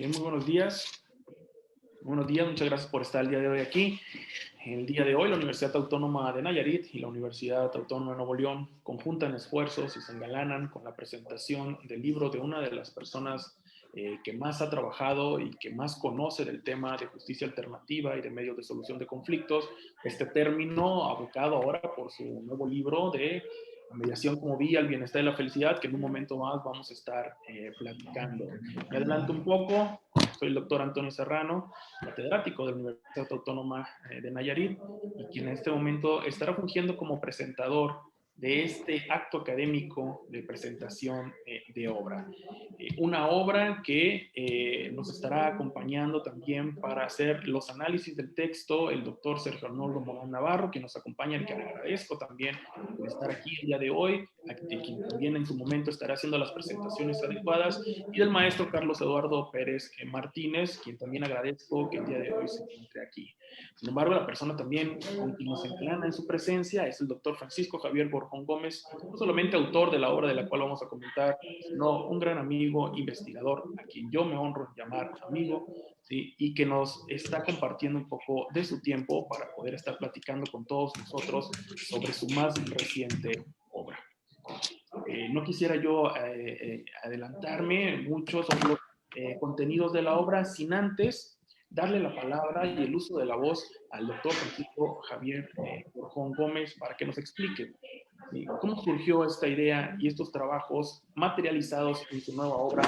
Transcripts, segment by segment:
Bien, muy buenos días. Buenos días, muchas gracias por estar el día de hoy aquí. El día de hoy, la Universidad Autónoma de Nayarit y la Universidad Autónoma de Nuevo León conjuntan esfuerzos y se engalanan con la presentación del libro de una de las personas que más ha trabajado y que más conoce del tema de justicia alternativa y de medios de solución de conflictos. Este término abocado ahora por su nuevo libro de La mediación como vía al bienestar y la felicidad, que en un momento más vamos a estar platicando. Me adelanto un poco. Soy el doctor Antonio Serrano, catedrático de la Universidad Autónoma de Nayarit, y quien en este momento estará fungiendo como presentador de este acto académico de presentación de obra. Una obra que nos estará acompañando también para hacer los análisis del texto el doctor Sergio Arnoldo Morán Navarro, que nos acompaña y que le agradezco también por estar aquí el día de hoy, quien también en su momento estará haciendo las presentaciones adecuadas, y del maestro Carlos Eduardo Pérez Martínez, quien también agradezco que el día de hoy se encuentre aquí. Sin embargo, la persona también con quien nos engalana en su presencia es el doctor Francisco Javier Borjón Gómez, no solamente autor de la obra de la cual vamos a comentar, sino un gran amigo, investigador, a quien yo me honro en llamar amigo, ¿sí? Y que nos está compartiendo un poco de su tiempo para poder estar platicando con todos nosotros sobre su más reciente obra. No quisiera yo adelantarme mucho sobre los contenidos de la obra sin antes darle la palabra y el uso de la voz al doctor Francisco Javier Borjón Gómez para que nos explique cómo surgió esta idea y estos trabajos materializados en su nueva obra,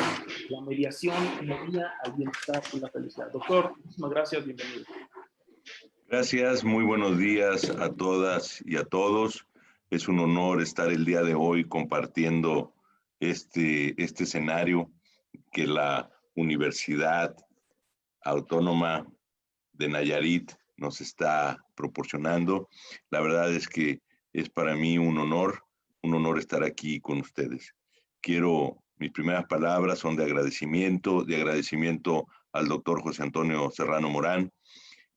La mediación como vía al bienestar y la felicidad. Doctor, muchísimas gracias, bienvenido. Gracias, muy buenos días a todas y a todos. Es un honor estar el día de hoy compartiendo este escenario que la Universidad Autónoma de Nayarit nos está proporcionando. La verdad es que es para mí un honor estar aquí con ustedes. Mis primeras palabras son de agradecimiento al doctor José Antonio Serrano Morán,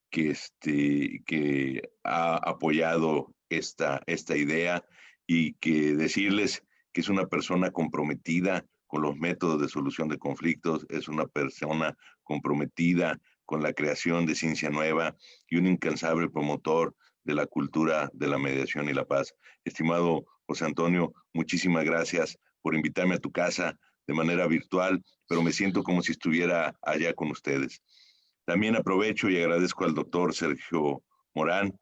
que ha apoyado esta idea, y que decirles que es una persona comprometida con los métodos de solución de conflictos, es una persona comprometida con la creación de ciencia nueva y un incansable promotor de la cultura de la mediación y la paz. Estimado José Antonio, muchísimas gracias por invitarme a tu casa de manera virtual, pero me siento como si estuviera allá con ustedes. También aprovecho y agradezco al doctor Sergio Morán.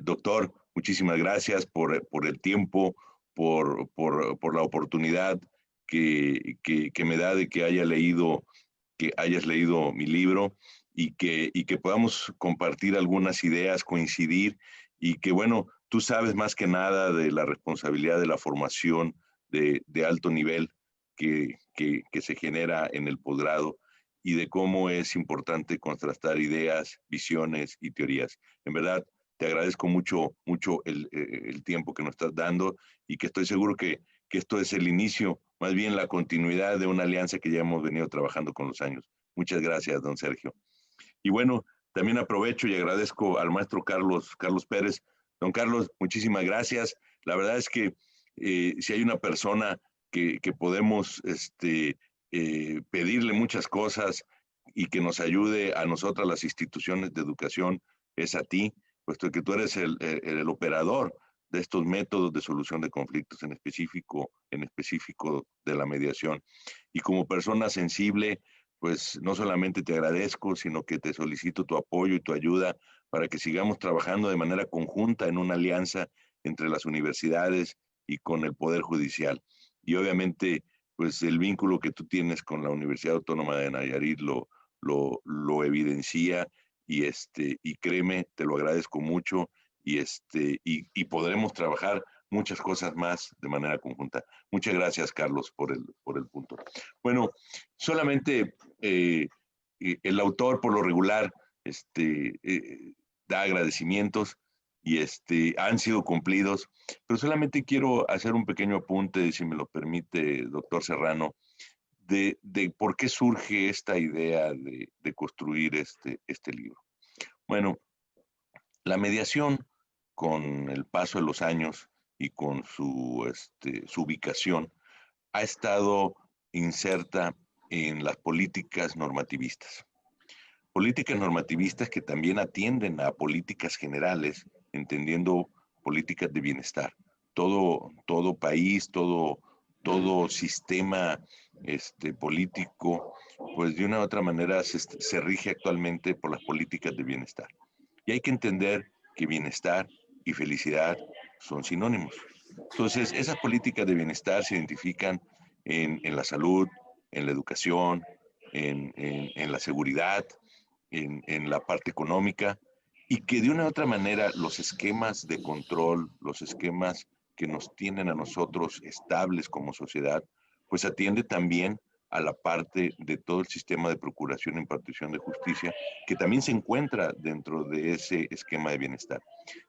Doctor, muchísimas gracias por el tiempo, por la oportunidad que me da de que hayas leído mi libro, y que podamos compartir algunas ideas, coincidir, y que, bueno, tú sabes más que nada de la responsabilidad de la formación de alto nivel que se genera en el posgrado, y de cómo es importante contrastar ideas, visiones y teorías. En verdad, te agradezco mucho el tiempo que nos estás dando, y que estoy seguro que esto es el inicio, más bien la continuidad de una alianza que ya hemos venido trabajando con los años. Muchas gracias, don Sergio. Y bueno, también aprovecho y agradezco al maestro Carlos Pérez. Don Carlos, muchísimas gracias. La verdad es que si hay una persona que podemos pedirle muchas cosas y que nos ayude a nosotras, las instituciones de educación, es a ti, puesto que tú eres el operador de estos métodos de solución de conflictos, en específico de la mediación. Y como persona sensible, pues no solamente te agradezco, sino que te solicito tu apoyo y tu ayuda para que sigamos trabajando de manera conjunta en una alianza entre las universidades y con el Poder Judicial. Y obviamente, pues el vínculo que tú tienes con la Universidad Autónoma de Nayarit lo evidencia, y créeme, te lo agradezco mucho, y podremos trabajar muchas cosas más de manera conjunta. Muchas gracias, Carlos, por el punto. Bueno, solamente el autor, por lo regular, da agradecimientos, y han sido cumplidos, pero solamente quiero hacer un pequeño apunte, si me lo permite, doctor Serrano, de por qué surge esta idea de construir este libro. Bueno, la mediación, con el paso de los años y con su ubicación, ha estado inserta en las políticas normativistas. Políticas normativistas que también atienden a políticas generales, entendiendo políticas de bienestar. Todo país, todo sistema político, pues de una u otra manera se rige actualmente por las políticas de bienestar. Y hay que entender que bienestar y felicidad son sinónimos. Entonces, esas políticas de bienestar se identifican en la salud, en la educación, en la seguridad, en la parte económica, y que de una u otra manera los esquemas de control, los esquemas que nos tienen a nosotros estables como sociedad, pues atiende también a la parte de todo el sistema de procuración e impartición de justicia, que también se encuentra dentro de ese esquema de bienestar.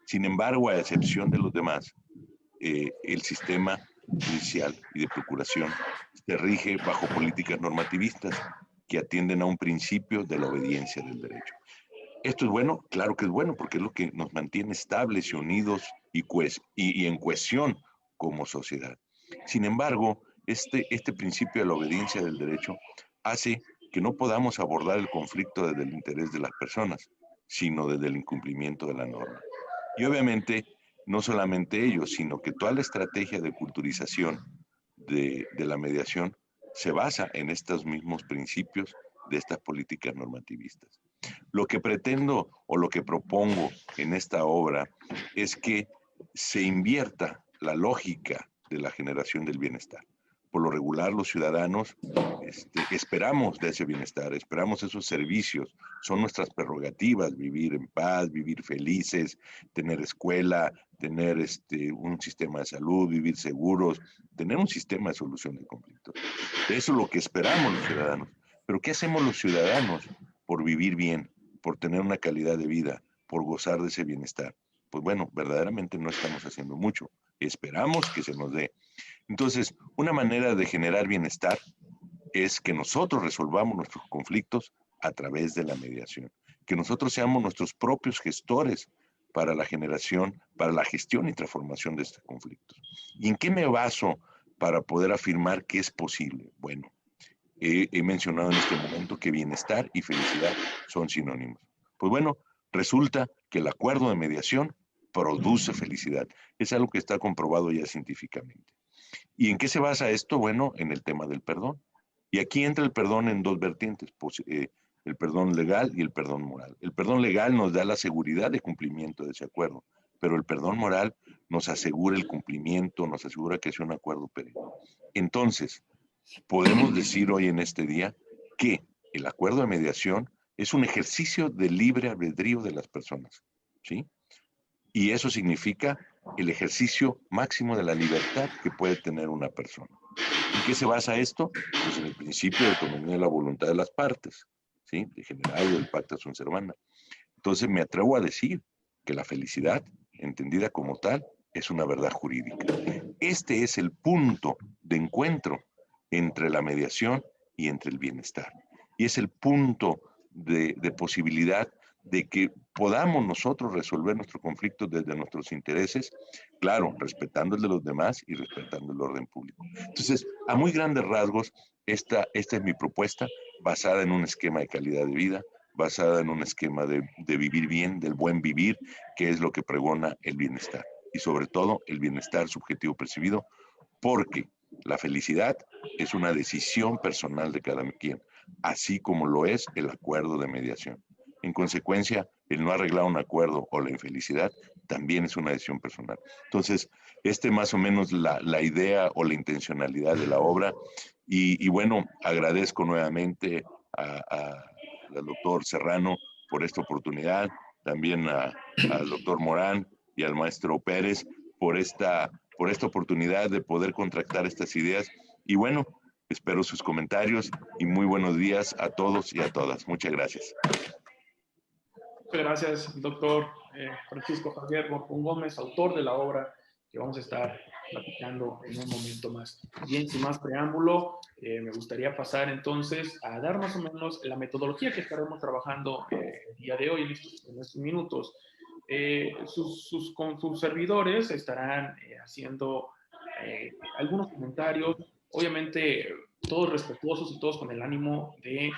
Sin embargo, a excepción de los demás, el sistema judicial y de procuración se rige bajo políticas normativistas que atienden a un principio de la obediencia del derecho. ¿Esto es bueno? Claro que es bueno, porque es lo que nos mantiene estables y unidos y en cohesión como sociedad. Sin embargo, este principio de la obediencia del derecho hace que no podamos abordar el conflicto desde el interés de las personas, sino desde el incumplimiento de la norma. Y obviamente, no solamente ello, sino que toda la estrategia de culturización de la mediación se basa en estos mismos principios de estas políticas normativistas. Lo que pretendo o lo que propongo en esta obra es que se invierta la lógica de la generación del bienestar. Por lo regular, los ciudadanos esperamos de ese bienestar, esperamos esos servicios, son nuestras prerrogativas, vivir en paz, vivir felices, tener escuela, tener un sistema de salud, vivir seguros, tener un sistema de solución de conflictos. Eso es lo que esperamos los ciudadanos. Pero ¿qué hacemos los ciudadanos por vivir bien, por tener una calidad de vida, por gozar de ese bienestar? Pues bueno, verdaderamente no estamos haciendo mucho. Esperamos que se nos dé. Entonces, una manera de generar bienestar es que nosotros resolvamos nuestros conflictos a través de la mediación, que nosotros seamos nuestros propios gestores para la generación, para la gestión y transformación de estos conflictos. ¿Y en qué me baso para poder afirmar que es posible? Bueno, he mencionado en este momento que bienestar y felicidad son sinónimos. Pues bueno, resulta que el acuerdo de mediación produce felicidad. Es algo que está comprobado ya científicamente. ¿Y en qué se basa esto? Bueno, en el tema del perdón. Y aquí entra el perdón en dos vertientes, pues, el perdón legal y el perdón moral. El perdón legal nos da la seguridad de cumplimiento de ese acuerdo, pero el perdón moral nos asegura el cumplimiento, nos asegura que sea un acuerdo perenne. Entonces, podemos decir hoy en este día que el acuerdo de mediación es un ejercicio de libre albedrío de las personas, ¿sí? Y eso significa el ejercicio máximo de la libertad que puede tener una persona. ¿En qué se basa esto? Pues en el principio de autonomía de la voluntad de las partes, ¿sí? De general del pacta sunt servanda. Entonces me atrevo a decir que la felicidad, entendida como tal, es una verdad jurídica. Este es el punto de encuentro entre la mediación y entre el bienestar. Y es el punto de posibilidad de que podamos nosotros resolver nuestro conflicto desde nuestros intereses, claro, respetando el de los demás y respetando el orden público. Entonces, a muy grandes rasgos, esta es mi propuesta, basada en un esquema de calidad de vida, basada en un esquema de vivir bien, del buen vivir, que es lo que pregona el bienestar. Y sobre todo, el bienestar subjetivo percibido, porque la felicidad es una decisión personal de cada quien, así como lo es el acuerdo de mediación. En consecuencia, el no arreglar un acuerdo o la infelicidad también es una decisión personal. Entonces, más o menos la idea o la intencionalidad de la obra. Y bueno, agradezco nuevamente al doctor Serrano por esta oportunidad, también al doctor Morán y al maestro Pérez por esta oportunidad de poder contractar estas ideas. Y bueno, espero sus comentarios y muy buenos días a todos y a todas. Muchas gracias. Muchas gracias, doctor Francisco Javier Morfún Gómez, autor de la obra que vamos a estar platicando en un momento más. Bien, sin más preámbulo, me gustaría pasar entonces a dar más o menos la metodología que estaremos trabajando el día de hoy en estos minutos. Con sus servidores estarán haciendo algunos comentarios. Obviamente todos respetuosos y todos con el ánimo de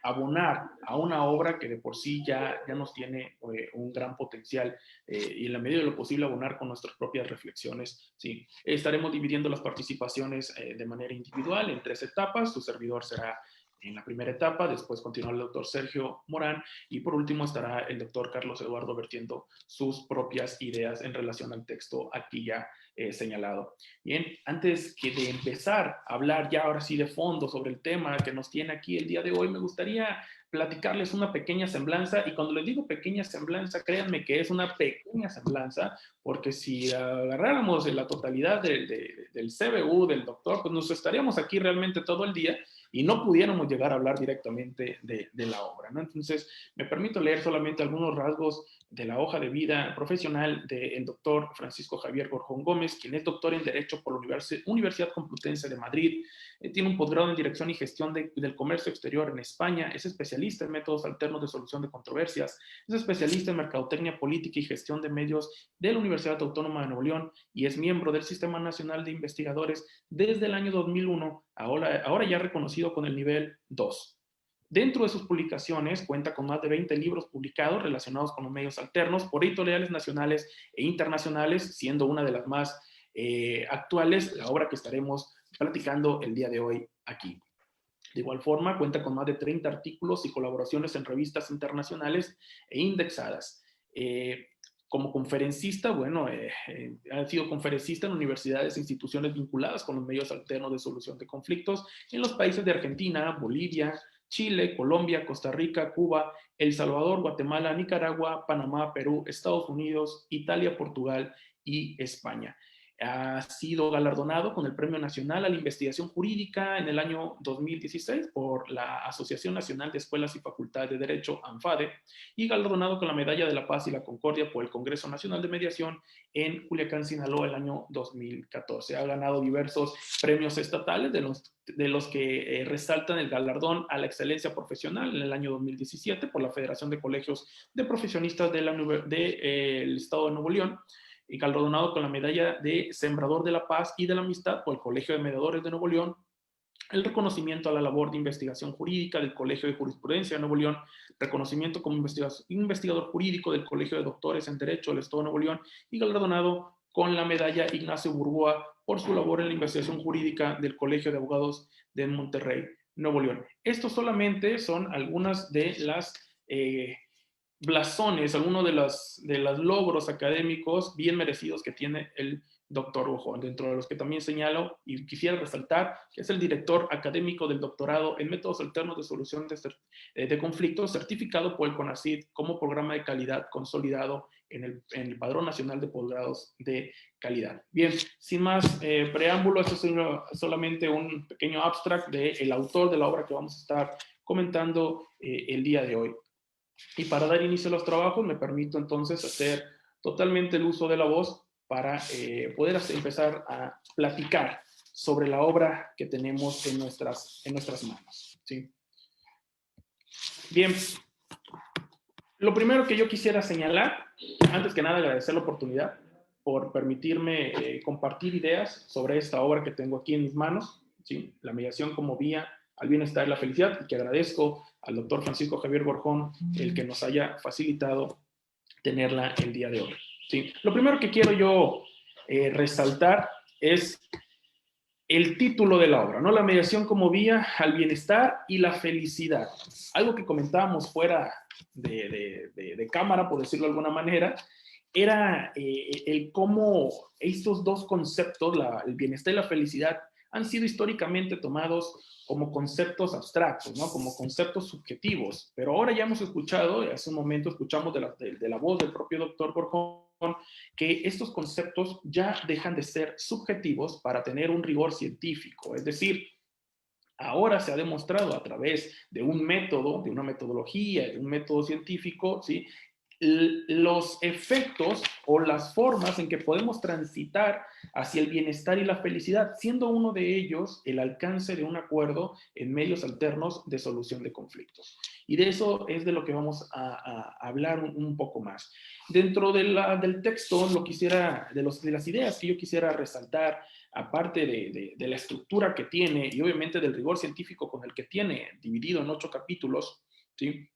abonar a una obra que de por sí ya nos tiene un gran potencial y en la medida de lo posible abonar con nuestras propias reflexiones. ¿Sí? Estaremos dividiendo las participaciones de manera individual en 3 etapas. Su servidor será en la primera etapa, después continuará el doctor Sergio Morán y por último estará el doctor Carlos Eduardo vertiendo sus propias ideas en relación al texto aquí ya señalado. Bien, antes que de empezar a hablar ya ahora sí de fondo sobre el tema que nos tiene aquí el día de hoy, me gustaría platicarles una pequeña semblanza, y cuando les digo pequeña semblanza, créanme que es una pequeña semblanza, porque si agarráramos la totalidad del CBU, del doctor, pues nos estaríamos aquí realmente todo el día y no pudiéramos llegar a hablar directamente de la obra, ¿no? Entonces, me permito leer solamente algunos rasgos de la hoja de vida profesional del doctor Francisco Javier Gorjón Gómez, quien es doctor en Derecho por la Universidad Complutense de Madrid, tiene un posgrado en Dirección y Gestión del Comercio Exterior en España, es especialista en métodos alternos de solución de controversias, es especialista en mercadotecnia política y gestión de medios de la Universidad Autónoma de Nuevo León y es miembro del Sistema Nacional de Investigadores desde el año 2001, ahora ya reconocido con el nivel 2. Dentro de sus publicaciones cuenta con más de 20 libros publicados relacionados con los medios alternos por editoriales nacionales e internacionales, siendo una de las más actuales la obra que estaremos platicando el día de hoy aquí. De igual forma, cuenta con más de 30 artículos y colaboraciones en revistas internacionales e indexadas. Como conferencista, bueno, ha sido conferencista en universidades e instituciones vinculadas con los medios alternos de solución de conflictos en los países de Argentina, Bolivia, Chile, Colombia, Costa Rica, Cuba, El Salvador, Guatemala, Nicaragua, Panamá, Perú, Estados Unidos, Italia, Portugal y España. Ha sido galardonado con el Premio Nacional a la Investigación Jurídica en el año 2016 por la Asociación Nacional de Escuelas y Facultades de Derecho, ANFADE, y galardonado con la Medalla de la Paz y la Concordia por el Congreso Nacional de Mediación en Culiacán, Sinaloa, el año 2014. Ha ganado diversos premios estatales, de los que resaltan el galardón a la excelencia profesional en el año 2017 por la Federación de Colegios de Profesionistas del Estado de Nuevo León, y galardonado con la medalla de Sembrador de la Paz y de la Amistad por el Colegio de Mediadores de Nuevo León, el reconocimiento a la labor de investigación jurídica del Colegio de Jurisprudencia de Nuevo León, reconocimiento como investigador jurídico del Colegio de Doctores en Derecho del Estado de Nuevo León y galardonado con la medalla Ignacio Burgoa por su labor en la investigación jurídica del Colegio de Abogados de Monterrey, Nuevo León. Estos solamente son algunas de las blasones, algunos de los logros académicos bien merecidos que tiene el doctor Gorjón, dentro de los que también señalo y quisiera resaltar que es el director académico del doctorado en métodos alternos de solución de conflictos, certificado por el CONACYT como programa de calidad consolidado en el Padrón Nacional de Posgrados de Calidad. Bien, sin más preámbulo, esto es solamente un pequeño abstract del autor de la obra que vamos a estar comentando el día de hoy. Y para dar inicio a los trabajos me permito entonces hacer totalmente el uso de la voz para poder empezar a platicar sobre la obra que tenemos en nuestras manos. ¿Sí? Bien, lo primero que yo quisiera señalar, antes que nada agradecer la oportunidad por permitirme compartir ideas sobre esta obra que tengo aquí en mis manos, ¿sí? La mediación como vía al bienestar y la felicidad, y que agradezco al doctor Francisco Javier Gorjón el que nos haya facilitado tenerla el día de hoy. ¿Sí? Lo primero que quiero yo resaltar es el título de la obra, ¿no? La mediación como vía al bienestar y la felicidad. Algo que comentábamos fuera de cámara, por decirlo de alguna manera, era el cómo estos dos conceptos, el bienestar y la felicidad, han sido históricamente tomados como conceptos abstractos, ¿no? Como conceptos subjetivos. Pero ahora ya hemos escuchado, hace un momento escuchamos de la voz del propio doctor Gorjón, que estos conceptos ya dejan de ser subjetivos para tener un rigor científico. Es decir, ahora se ha demostrado a través de un método, de una metodología, de un método científico, ¿sí? los efectos o las formas en que podemos transitar hacia el bienestar y la felicidad, siendo uno de ellos el alcance de un acuerdo en medios alternos de solución de conflictos. Y de eso es de lo que vamos a hablar un poco más. Dentro del texto, de las ideas que yo quisiera resaltar, aparte de la estructura que tiene y obviamente del rigor científico con el que tiene, dividido en 8 capítulos, ¿sí?,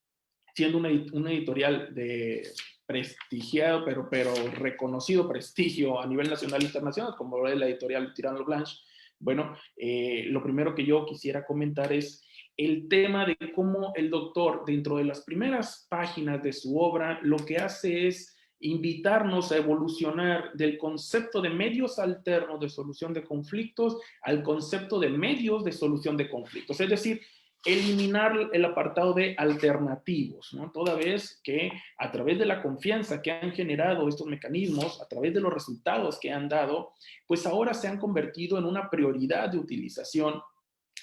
siendo una editorial de prestigiado, pero reconocido prestigio a nivel nacional e internacional, como es la editorial Tirano Blanche. Bueno, lo primero que yo quisiera comentar es el tema de cómo el doctor, dentro de las primeras páginas de su obra, lo que hace es invitarnos a evolucionar del concepto de medios alternos de solución de conflictos al concepto de medios de solución de conflictos. Es decir, eliminar el apartado de alternativos, ¿no? Toda vez que a través de la confianza que han generado estos mecanismos, a través de los resultados que han dado, pues ahora se han convertido en una prioridad de utilización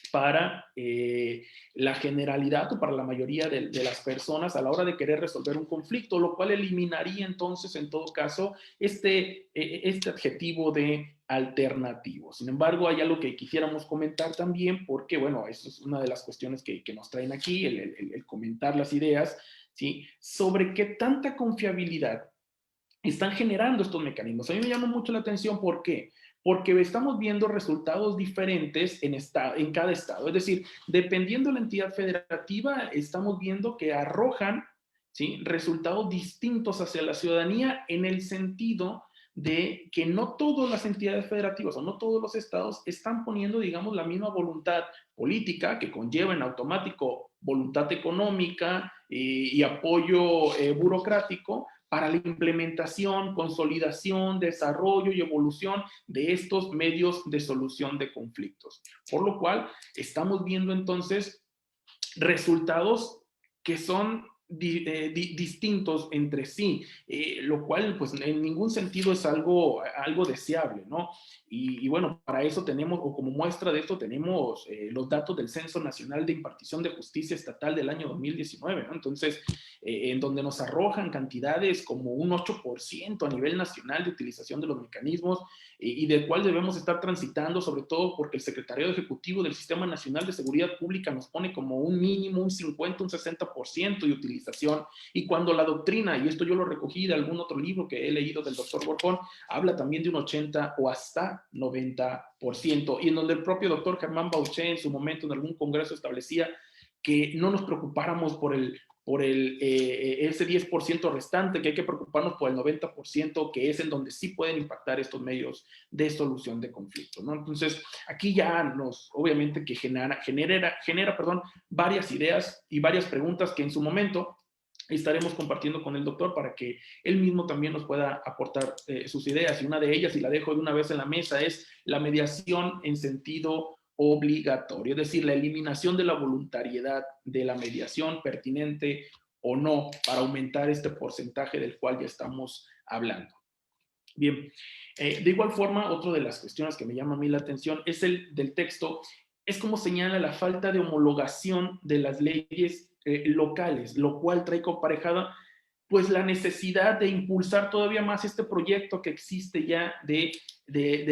para la generalidad o para la mayoría de las personas a la hora de querer resolver un conflicto, lo cual eliminaría entonces, en todo caso, este adjetivo de alternativo. Sin embargo, hay algo que quisiéramos comentar también, porque, bueno, eso es una de las cuestiones que nos traen aquí, el comentar las ideas, ¿sí?, sobre qué tanta confiabilidad están generando estos mecanismos. A mí me llama mucho la atención, ¿por qué? Porque estamos viendo resultados diferentes en cada estado. Es decir, dependiendo de la entidad federativa, estamos viendo que arrojan, ¿sí?, resultados distintos hacia la ciudadanía, en el sentido de que no todas las entidades federativas o no todos los estados están poniendo, digamos, la misma voluntad política que conlleva en automático voluntad económica y apoyo burocrático para la implementación, consolidación, desarrollo y evolución de estos medios de solución de conflictos. Por lo cual, estamos viendo entonces resultados que son distintos entre sí, lo cual pues en ningún sentido es algo deseable, ¿no? Y bueno, para eso tenemos, o como muestra de esto, tenemos los datos del Censo Nacional de Impartición de Justicia Estatal del año 2019, ¿no? Entonces, en donde nos arrojan cantidades como un 8% a nivel nacional de utilización de los mecanismos, y del cual debemos estar transitando, sobre todo porque el Secretariado Ejecutivo del Sistema Nacional de Seguridad Pública nos pone como un mínimo, un 50, un 60% de utilización, y cuando la doctrina, y esto yo lo recogí de algún otro libro que he leído del doctor Borjón, habla también de un 80 o hasta 90%, y en donde el propio doctor Germán Bauché en su momento en algún congreso establecía que no nos preocupáramos por ese 10% restante, que hay que preocuparnos por el 90%, que es en donde sí pueden impactar estos medios de solución de conflictos, ¿no? Entonces, aquí ya obviamente que genera varias ideas y varias preguntas que en su momento estaremos compartiendo con el doctor para que él mismo también nos pueda aportar sus ideas. Y una de ellas, y la dejo de una vez en la mesa, es la mediación en sentido obligatorio, es decir, la eliminación de la voluntariedad de la mediación, pertinente o no, para aumentar este porcentaje del cual ya estamos hablando. Bien, de igual forma, otra de las cuestiones que me llama a mí la atención es el del texto, es como señala la falta de homologación de las leyes locales, lo cual trae comparejada pues la necesidad de impulsar todavía más este proyecto que existe ya de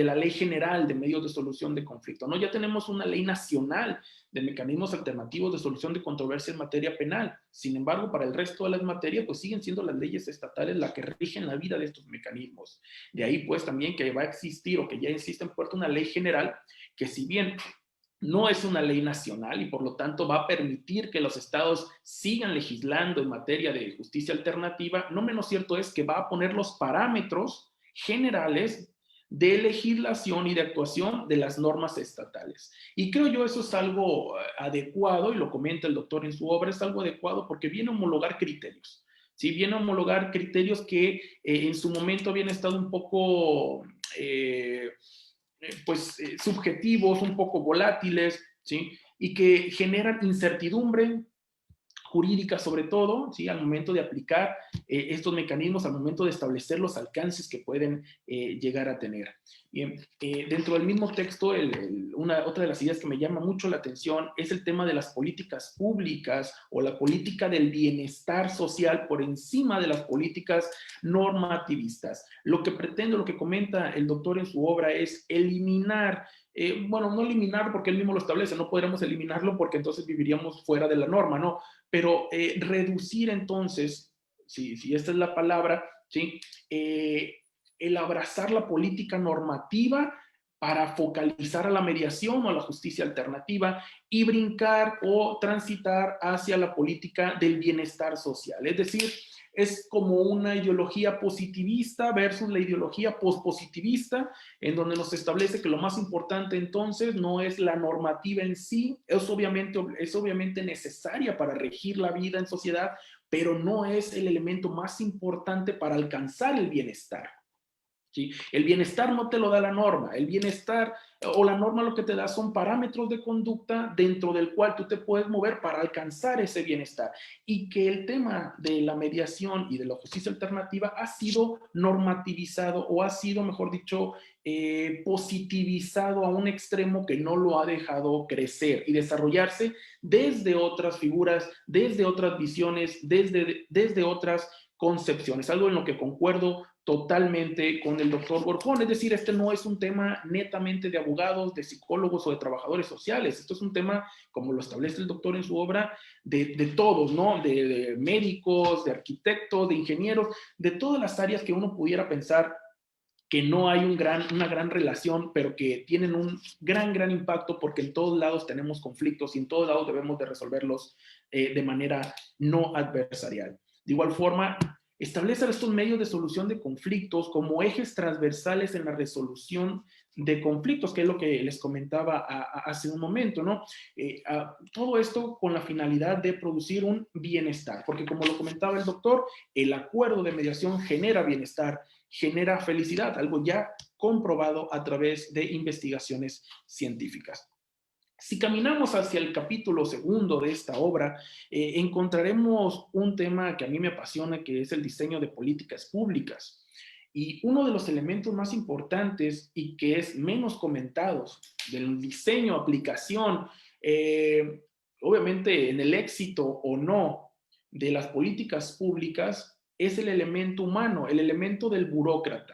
la Ley General de Medios de Solución de Conflicto, ¿no? Ya tenemos una ley nacional de mecanismos alternativos de solución de controversia en materia penal. Sin embargo, para el resto de las materias, pues siguen siendo las leyes estatales las que rigen la vida de estos mecanismos. De ahí, pues, también que va a existir o que ya existe en puerto una ley general que, si bien no es una ley nacional y por lo tanto va a permitir que los estados sigan legislando en materia de justicia alternativa, no menos cierto es que va a poner los parámetros generales de legislación y de actuación de las normas estatales. Y creo yo eso es algo adecuado, y lo comenta el doctor en su obra, es algo adecuado porque viene a homologar criterios. ¿Sí? Viene a homologar criterios que en su momento habían estado un poco subjetivos, un poco volátiles, ¿sí? Y que generan incertidumbre, jurídica sobre todo, ¿sí? Al momento de aplicar estos mecanismos, al momento de establecer los alcances que pueden llegar a tener. Bien, dentro del mismo texto, otra de las ideas que me llama mucho la atención es el tema de las políticas públicas o la política del bienestar social por encima de las políticas normativistas. Lo que pretende, lo que comenta el doctor en su obra es eliminar, bueno, no eliminar porque él mismo lo establece, no podríamos eliminarlo porque entonces viviríamos fuera de la norma, ¿no? Pero reducir entonces, si esta es la palabra, ¿sí? El abrazar la política normativa para focalizar a la mediación o a la justicia alternativa y brincar o transitar hacia la política del bienestar social. Es decir, es como una ideología positivista versus la ideología pospositivista, en donde nos establece que lo más importante entonces no es la normativa en sí, es obviamente necesaria para regir la vida en sociedad, pero no es el elemento más importante para alcanzar el bienestar. ¿Sí? El bienestar no te lo da la norma, el bienestar o la norma lo que te da son parámetros de conducta dentro del cual tú te puedes mover para alcanzar ese bienestar, y que el tema de la mediación y de la justicia alternativa ha sido normativizado o ha sido, mejor dicho, positivizado a un extremo que no lo ha dejado crecer y desarrollarse desde otras figuras, desde otras visiones, desde otras concepciones, algo en lo que concuerdo totalmente con el doctor Borjón. Es decir, este no es un tema netamente de abogados, de psicólogos o de trabajadores sociales. Esto es un tema, como lo establece el doctor en su obra, de todos, ¿no? De médicos, de arquitectos, de ingenieros, de todas las áreas que uno pudiera pensar que no hay una gran relación, pero que tienen un gran impacto, porque en todos lados tenemos conflictos y en todos lados debemos de resolverlos de manera no adversarial. De igual forma, establecer estos medios de solución de conflictos como ejes transversales en la resolución de conflictos, que es lo que les comentaba hace un momento, ¿no? Todo esto con la finalidad de producir un bienestar, porque como lo comentaba el doctor, el acuerdo de mediación genera bienestar, genera felicidad, algo ya comprobado a través de investigaciones científicas. Si caminamos hacia el capítulo segundo de esta obra, encontraremos un tema que a mí me apasiona, que es el diseño de políticas públicas. Y uno de los elementos más importantes y que es menos comentados del diseño, aplicación, obviamente en el éxito o no de las políticas públicas, es el elemento humano, el elemento del burócrata.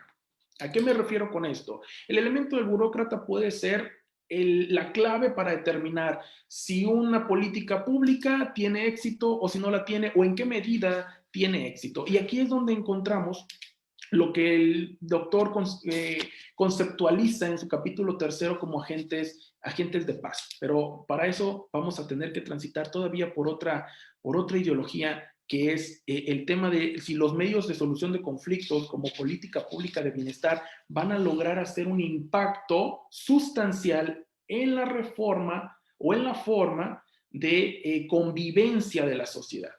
¿A qué me refiero con esto? El elemento del burócrata puede ser la clave para determinar si una política pública tiene éxito o si no la tiene, o en qué medida tiene éxito. Y aquí es donde encontramos lo que el doctor conceptualiza en su capítulo tercero como agentes de paz. Pero para eso vamos a tener que transitar todavía por otra ideología, que es el tema de si los medios de solución de conflictos como política pública de bienestar van a lograr hacer un impacto sustancial en la reforma o en la forma de convivencia de la sociedad.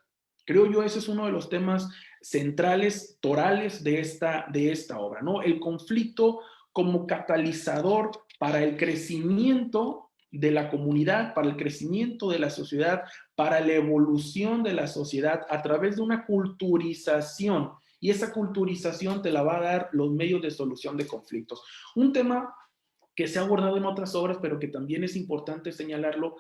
Creo yo ese es uno de los temas centrales, torales de esta obra, ¿no? El conflicto como catalizador para el crecimiento de la comunidad, para el crecimiento de la sociedad, para la evolución de la sociedad a través de una culturización. Y esa culturización te la va a dar los medios de solución de conflictos. Un tema que se ha abordado en otras obras, pero que también es importante señalarlo.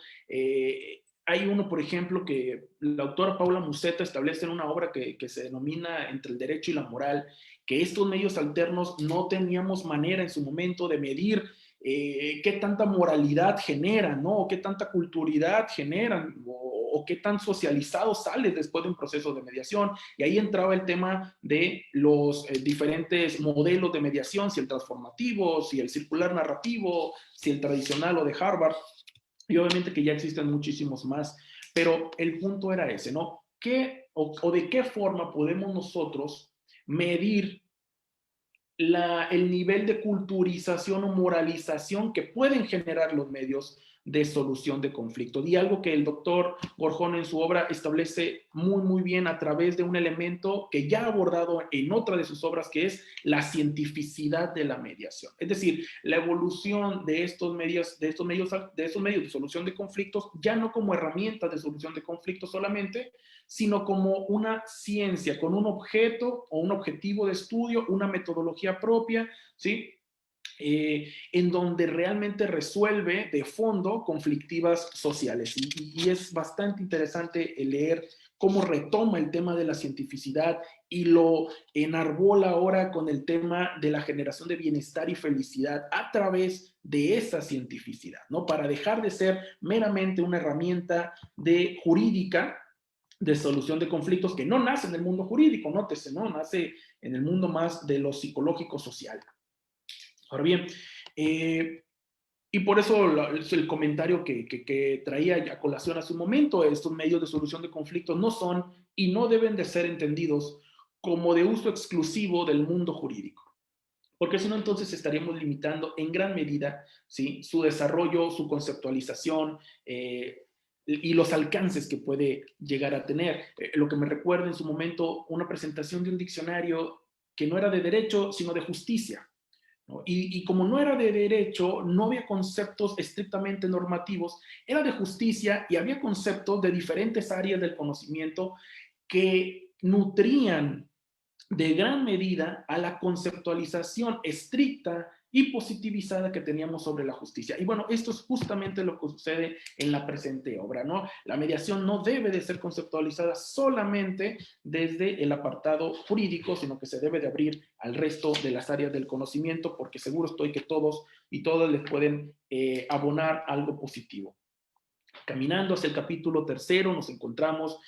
Hay uno, por ejemplo, que la autora Paula Musetta establece en una obra que se denomina Entre el derecho y la moral, que estos medios alternos no teníamos manera en su momento de medir qué tanta moralidad generan, ¿no? O qué tanta culturalidad generan, o qué tan socializado sale después de un proceso de mediación. Y ahí entraba el tema de los diferentes modelos de mediación, si el transformativo, si el circular narrativo, si el tradicional o de Harvard, y obviamente que ya existen muchísimos más, pero el punto era ese, ¿no? ¿O de qué forma podemos nosotros medir el nivel de culturización o moralización que pueden generar los medios de solución de conflictos. Y algo que el doctor Gorjón en su obra establece muy, muy bien a través de un elemento que ya ha abordado en otra de sus obras, que es la cientificidad de la mediación. Es decir, la evolución de estos medios de solución de conflictos, ya no como herramientas de solución de conflictos solamente, sino como una ciencia con un objeto o un objetivo de estudio, una metodología propia, ¿sí? En donde realmente resuelve de fondo conflictivas sociales. Y es bastante interesante leer cómo retoma el tema de la cientificidad y lo enarbola ahora con el tema de la generación de bienestar y felicidad a través de esa cientificidad, ¿no? Para dejar de ser meramente una herramienta de jurídica, de solución de conflictos, que no nace en el mundo jurídico, nótese, ¿no? Nace en el mundo más de lo psicológico-social. Ahora bien, y por eso el comentario que traía a colación hace un momento, estos medios de solución de conflictos no son y no deben de ser entendidos como de uso exclusivo del mundo jurídico, porque si no, entonces estaríamos limitando en gran medida, ¿sí?, su desarrollo, su conceptualización, y los alcances que puede llegar a tener. Lo que me recuerda en su momento una presentación de un diccionario que no era de derecho, sino de justicia, ¿no? Y como no era de derecho, no había conceptos estrictamente normativos, era de justicia y había conceptos de diferentes áreas del conocimiento que nutrían de gran medida a la conceptualización estricta y positivizada que teníamos sobre la justicia. Y bueno, esto es justamente lo que sucede en la presente obra, ¿no? La mediación no debe de ser conceptualizada solamente desde el apartado jurídico, sino que se debe de abrir al resto de las áreas del conocimiento, porque seguro estoy que todos y todas les pueden abonar algo positivo. Caminando hacia el capítulo tercero, nos encontramos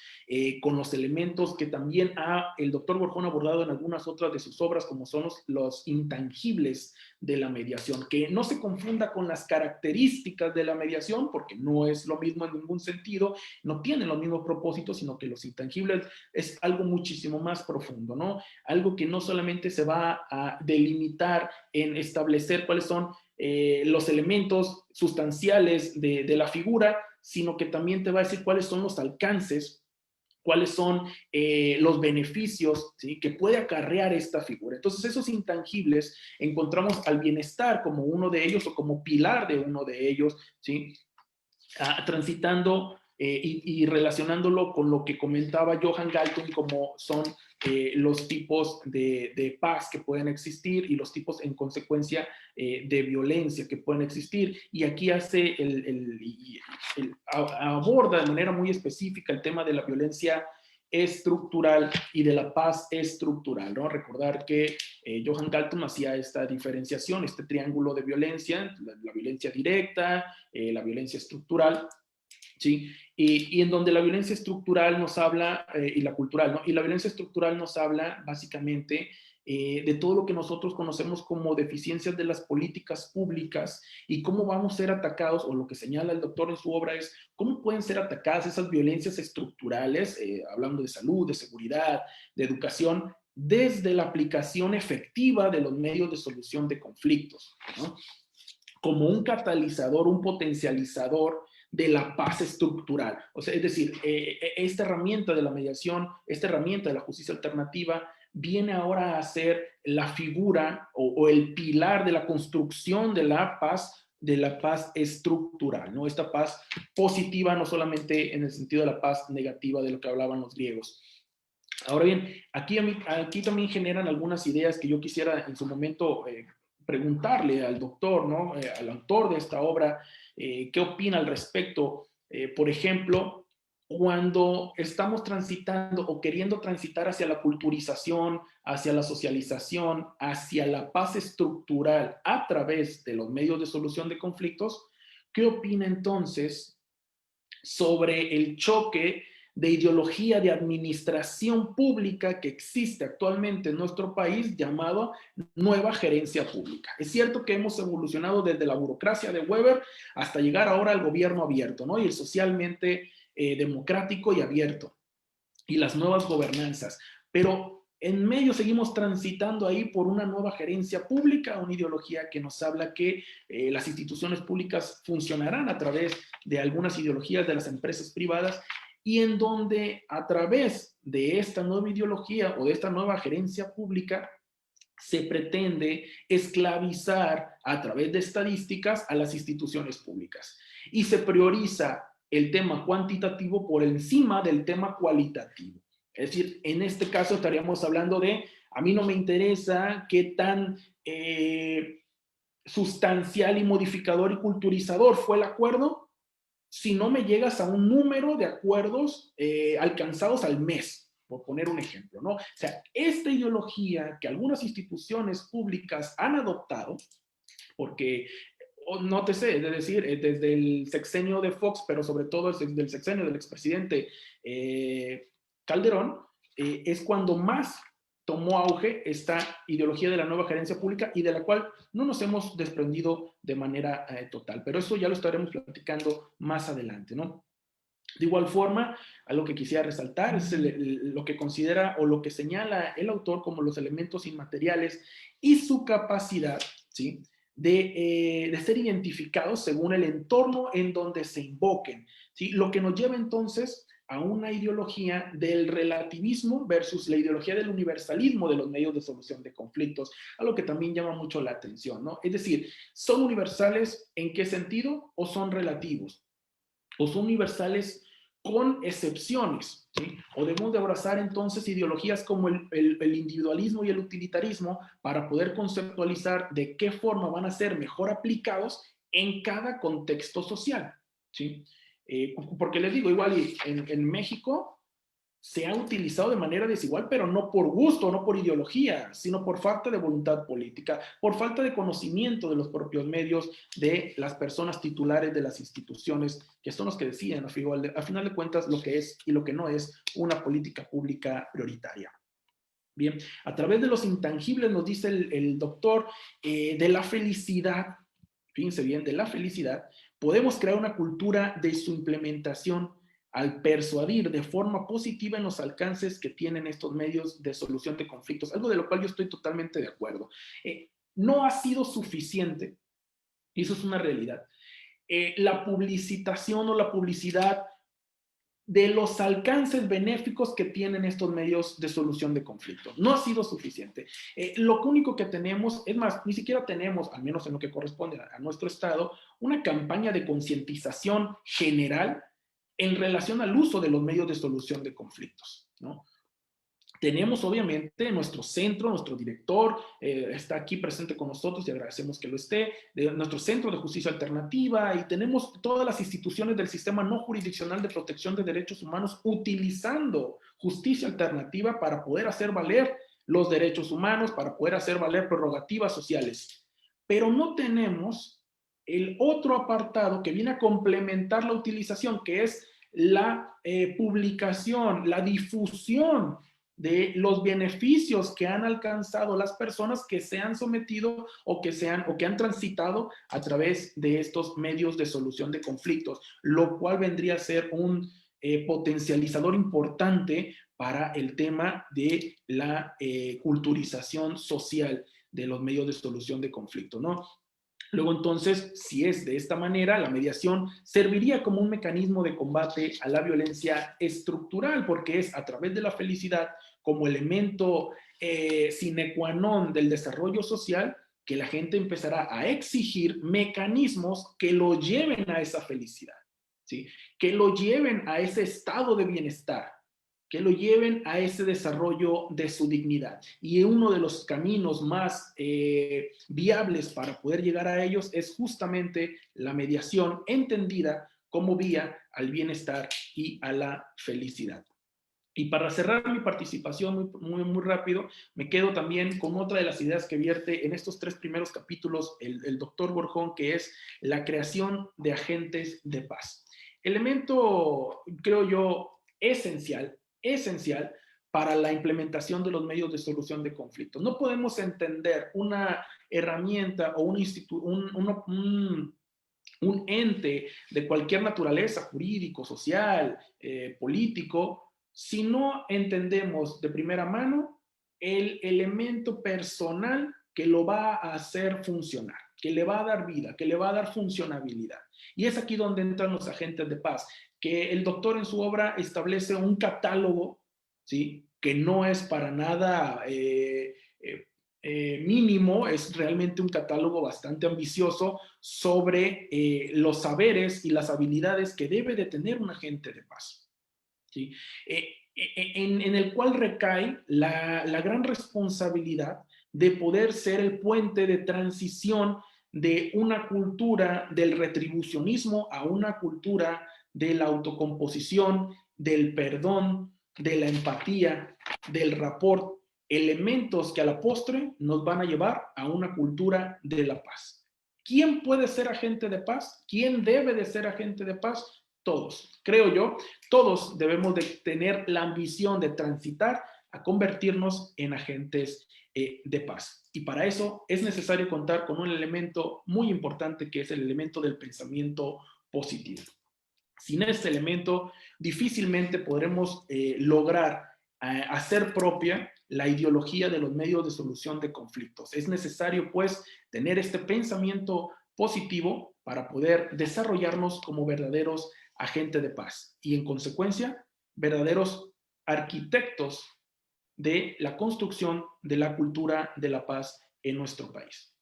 con los elementos que también el doctor Gorjón ha abordado en algunas otras de sus obras, como son los intangibles de la mediación, que no se confunda con las características de la mediación, porque no es lo mismo en ningún sentido, no tienen los mismos propósitos, sino que los intangibles es algo muchísimo más profundo, ¿no? Algo que no solamente se va a delimitar en establecer cuáles son los elementos sustanciales de la figura, sino que también te va a decir cuáles son los alcances, cuáles son los beneficios, ¿sí?, que puede acarrear esta figura. Entonces, esos intangibles, encontramos al bienestar como uno de ellos o como pilar de uno de ellos, ¿sí?, transitando y relacionándolo con lo que comentaba Johan Galtung, como son los tipos de paz que pueden existir y los tipos, en consecuencia, de violencia que pueden existir. Y aquí hace aborda de manera muy específica el tema de la violencia estructural y de la paz estructural, ¿no? Recordar que Johan Galtung hacía esta diferenciación, este triángulo de violencia, la violencia directa, la violencia estructural, ¿sí? Y en donde la violencia estructural nos habla, y la cultural, ¿no? Y la violencia estructural nos habla básicamente de todo lo que nosotros conocemos como deficiencias de las políticas públicas y cómo vamos a ser atacados, o lo que señala el doctor en su obra es cómo pueden ser atacadas esas violencias estructurales, hablando de salud, de seguridad, de educación, desde la aplicación efectiva de los medios de solución de conflictos, ¿no?, como un catalizador, un potencializador de la paz estructural. O sea, es decir, esta herramienta de la mediación, esta herramienta de la justicia alternativa, viene ahora a ser la figura o el pilar de la construcción de la paz estructural, ¿no? Esta paz positiva, no solamente en el sentido de la paz negativa de lo que hablaban los griegos. Ahora bien, aquí también generan algunas ideas que yo quisiera en su momento preguntarle al doctor, ¿no?, al autor de esta obra, qué opina al respecto. Por ejemplo, cuando estamos transitando o queriendo transitar hacia la culturización, hacia la socialización, hacia la paz estructural a través de los medios de solución de conflictos, ¿qué opina entonces sobre el choque de ideología de administración pública que existe actualmente en nuestro país, llamado nueva gerencia pública? Es cierto que hemos evolucionado desde la burocracia de Weber hasta llegar ahora al gobierno abierto, ¿no?, y el socialmente democrático y abierto, y las nuevas gobernanzas. Pero En medio seguimos transitando ahí por una nueva gerencia pública, una ideología que nos habla que las instituciones públicas funcionarán a través de algunas ideologías de las empresas privadas, y en donde a través de esta nueva ideología o de esta nueva gerencia pública se pretende esclavizar a través de estadísticas a las instituciones públicas. Y se prioriza el tema cuantitativo por encima del tema cualitativo. Es decir, en este caso estaríamos hablando de, a mí no me interesa qué tan sustancial y modificador y culturizador fue el acuerdo, si no me llegas a un número de acuerdos alcanzados al mes, por poner un ejemplo, ¿no? O sea, esta ideología que algunas instituciones públicas han adoptado, porque nótese, es decir, desde el sexenio de Fox, pero sobre todo desde el sexenio del expresidente Calderón, es cuando más tomó auge esta ideología de la nueva gerencia pública y de la cual no nos hemos desprendido de manera total. Pero eso ya lo estaremos platicando más adelante, ¿no? De igual forma, algo que quisiera resaltar es lo que considera o lo que señala el autor como los elementos inmateriales y su capacidad, ¿sí?, de ser identificados según el entorno en donde se invoquen, ¿sí? Lo que nos lleva entonces a una ideología del relativismo versus la ideología del universalismo de los medios de solución de conflictos, algo que también llama mucho la atención, ¿no? Es decir, ¿son universales en qué sentido o son relativos? ¿O son universales con excepciones? ¿Sí? O debemos de abrazar entonces ideologías como el individualismo y el utilitarismo para poder conceptualizar de qué forma van a ser mejor aplicados en cada contexto social, ¿sí? Porque les digo, igual en México se ha utilizado de manera desigual, pero no por gusto, no por ideología, sino por falta de voluntad política, por falta de conocimiento de los propios medios, de las personas titulares de las instituciones, que son los que deciden, a final de cuentas, lo que es y lo que no es una política pública prioritaria. Bien, a través de los intangibles, nos dice el doctor, de la felicidad, fíjense bien, de la felicidad, podemos crear una cultura de su implementación al persuadir de forma positiva en los alcances que tienen estos medios de solución de conflictos, algo de lo cual yo estoy totalmente de acuerdo. No ha sido suficiente, y eso es una realidad, la publicitación o la publicidad de los alcances benéficos que tienen estos medios de solución de conflictos. No ha sido suficiente. Lo único que tenemos, es más, ni siquiera tenemos, al menos en lo que corresponde a nuestro estado, una campaña de concientización general en relación al uso de los medios de solución de conflictos, ¿no? Tenemos obviamente nuestro centro, nuestro director está aquí presente con nosotros y agradecemos que lo esté, de nuestro centro de justicia alternativa, y tenemos todas las instituciones del sistema no jurisdiccional de protección de derechos humanos utilizando justicia alternativa para poder hacer valer los derechos humanos, para poder hacer valer prerrogativas sociales. Pero no tenemos el otro apartado que viene a complementar la utilización, que es la publicación, la difusión de los beneficios que han alcanzado las personas que se han sometido o que han transitado a través de estos medios de solución de conflictos, lo cual vendría a ser un potencializador importante para el tema de la culturización social de los medios de solución de conflicto, ¿no? Luego, entonces, si es de esta manera, la mediación serviría como un mecanismo de combate a la violencia estructural, porque es a través de la felicidad como elemento sine qua non del desarrollo social que la gente empezará a exigir mecanismos que lo lleven a esa felicidad, ¿sí? Que lo lleven a ese estado de bienestar, que lo lleven a ese desarrollo de su dignidad. Y uno de los caminos más viables para poder llegar a ellos es justamente la mediación entendida como vía al bienestar y a la felicidad. Y para cerrar mi participación muy rápido, me quedo también con otra de las ideas que vierte en estos 3 primeros capítulos el doctor Borjón, que es la creación de agentes de paz. Elemento, creo yo, esencial para la implementación de los medios de solución de conflictos. No podemos entender una herramienta o un ente de cualquier naturaleza, jurídico, social, político, si no entendemos de primera mano el elemento personal que lo va a hacer funcionar, que le va a dar vida, que le va a dar funcionabilidad. Y es aquí donde entran los agentes de paz, que el doctor en su obra establece un catálogo, ¿sí?, que no es para nada mínimo, es realmente un catálogo bastante ambicioso sobre los saberes y las habilidades que debe de tener un agente de paz, ¿sí? En el cual recae la gran responsabilidad de poder ser el puente de transición de una cultura del retribucionismo a una cultura de la autocomposición, del perdón, de la empatía, del rapport, elementos que a la postre nos van a llevar a una cultura de la paz. ¿Quién puede ser agente de paz? ¿Quién debe de ser agente de paz? Todos, creo yo, todos debemos de tener la ambición de transitar a convertirnos en agentes de paz. Y para eso es necesario contar con un elemento muy importante, que es el elemento del pensamiento positivo. Sin este elemento, difícilmente podremos lograr hacer propia la ideología de los medios de solución de conflictos. Es necesario, pues, tener este pensamiento positivo para poder desarrollarnos como verdaderos agentes de paz y, en consecuencia, verdaderos arquitectos de la construcción de la cultura de la paz en nuestro país.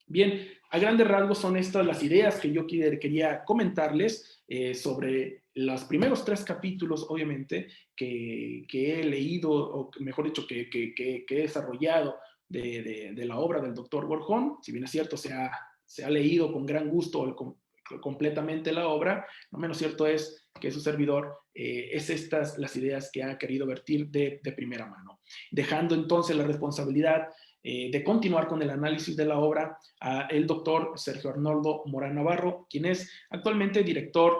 Bien, a grandes rasgos son estas las ideas que yo quería comentarles sobre los primeros 3 capítulos, obviamente, que he leído, o mejor dicho, que he desarrollado de la obra del doctor Borjón. Si bien es cierto, se ha leído con gran gusto completamente la obra, lo menos cierto es que su servidor es estas las ideas que ha querido vertir de primera mano. Dejando entonces la responsabilidad de continuar con el análisis de la obra a el doctor Sergio Arnoldo Morán Navarro, quien es actualmente director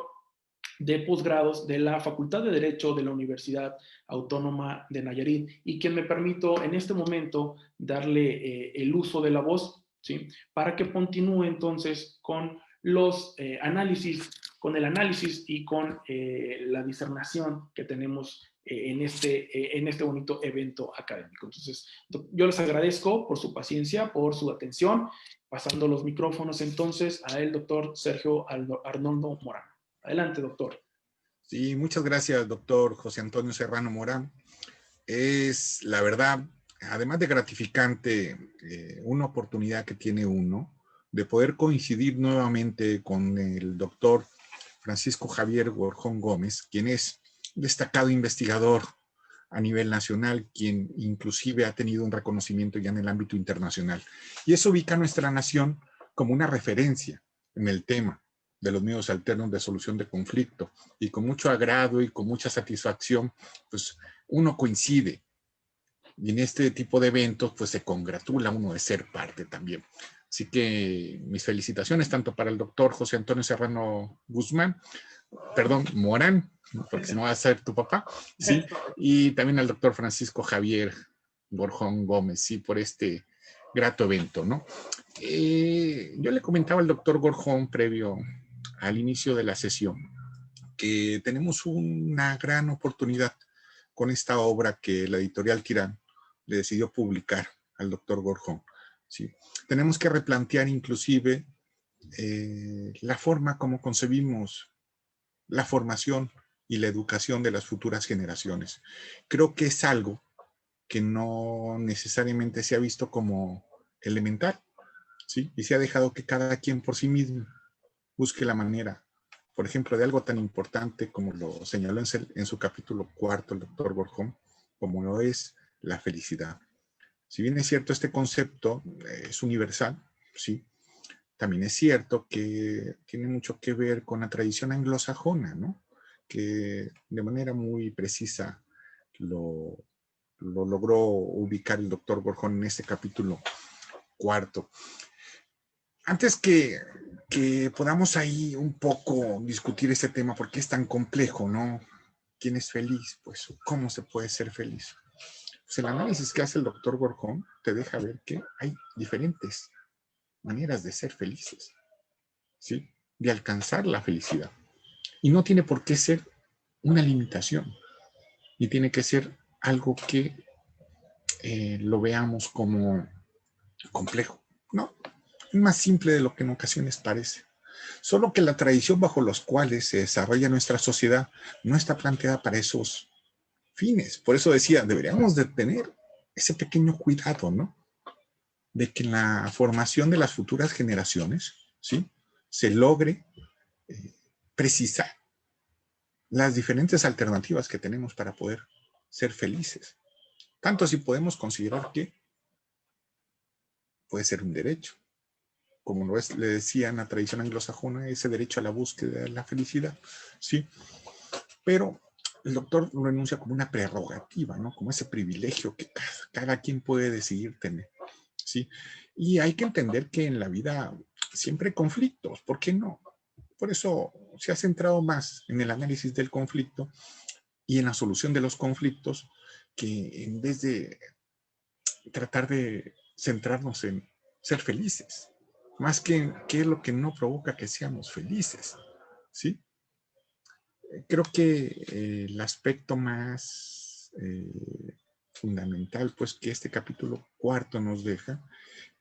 de posgrados de la Facultad de Derecho de la Universidad Autónoma de Nayarit, y quien me permito en este momento darle el uso de la voz, ¿sí?, para que continúe entonces con los análisis, con el análisis y con la discernación que tenemos en este bonito evento académico. Entonces, yo les agradezco por su paciencia, por su atención, pasando los micrófonos entonces a el doctor Sergio Arnoldo Morán. Adelante, doctor. Sí, muchas gracias, doctor José Antonio Serrano Morán. Es, la verdad, además de gratificante, una oportunidad que tiene uno de poder coincidir nuevamente con el doctor Francisco Javier Borjón Gómez, quien es destacado investigador a nivel nacional, quien inclusive ha tenido un reconocimiento ya en el ámbito internacional. Y eso ubica a nuestra nación como una referencia en el tema de los medios alternos de solución de conflicto. Y con mucho agrado y con mucha satisfacción, pues uno coincide. Y en este tipo de eventos, pues se congratula uno de ser parte también. Así que mis felicitaciones tanto para el doctor José Antonio Serrano Morán, porque si no va a ser tu papá, ¿sí? Y también al doctor Francisco Javier Borjón Gómez, sí, por este grato evento, ¿no? Yo le comentaba al doctor Borjón previo al inicio de la sesión que tenemos una gran oportunidad con esta obra que la editorial Tirán le decidió publicar al doctor Borjón. ¿Sí? Tenemos que replantear inclusive la forma como concebimos la formación y la educación de las futuras generaciones. Creo que es algo que no necesariamente se ha visto como elemental, ¿sí? Y se ha dejado que cada quien por sí mismo busque la manera, por ejemplo, de algo tan importante como lo señaló en su capítulo 4 el doctor Borjón, como lo es la felicidad. Si bien es cierto, este concepto es universal, ¿sí? También es cierto que tiene mucho que ver con la tradición anglosajona, ¿no? Que de manera muy precisa lo logró ubicar el doctor Borjón en este capítulo 4. Antes que podamos ahí un poco discutir este tema, porque es tan complejo, ¿no? ¿Quién es feliz? Pues, ¿cómo se puede ser feliz? Pues el análisis que hace el doctor Borjón te deja ver que hay diferentes maneras de ser felices, ¿sí? De alcanzar la felicidad. Y no tiene por qué ser una limitación, y tiene que ser algo que lo veamos como complejo. No, es más simple de lo que en ocasiones parece. Solo que la tradición bajo los cuales se desarrolla nuestra sociedad no está planteada para esos fines. Por eso decía, deberíamos de tener ese pequeño cuidado, ¿no? De que en la formación de las futuras generaciones, ¿sí?, se logre precisar las diferentes alternativas que tenemos para poder ser felices. Tanto si podemos considerar que puede ser un derecho, como lo es, le decía en la tradición anglosajona, ese derecho a la búsqueda de la felicidad, ¿sí? Pero el doctor lo enuncia como una prerrogativa, ¿no? Como ese privilegio que cada quien puede decidir tener, ¿sí? Y hay que entender que en la vida siempre hay conflictos, ¿por qué no? Por eso se ha centrado más en el análisis del conflicto y en la solución de los conflictos, que en vez de tratar de centrarnos en ser felices, más que en qué es lo que no provoca que seamos felices, ¿sí? Creo que el aspecto más fundamental, pues, que este capítulo cuarto nos deja,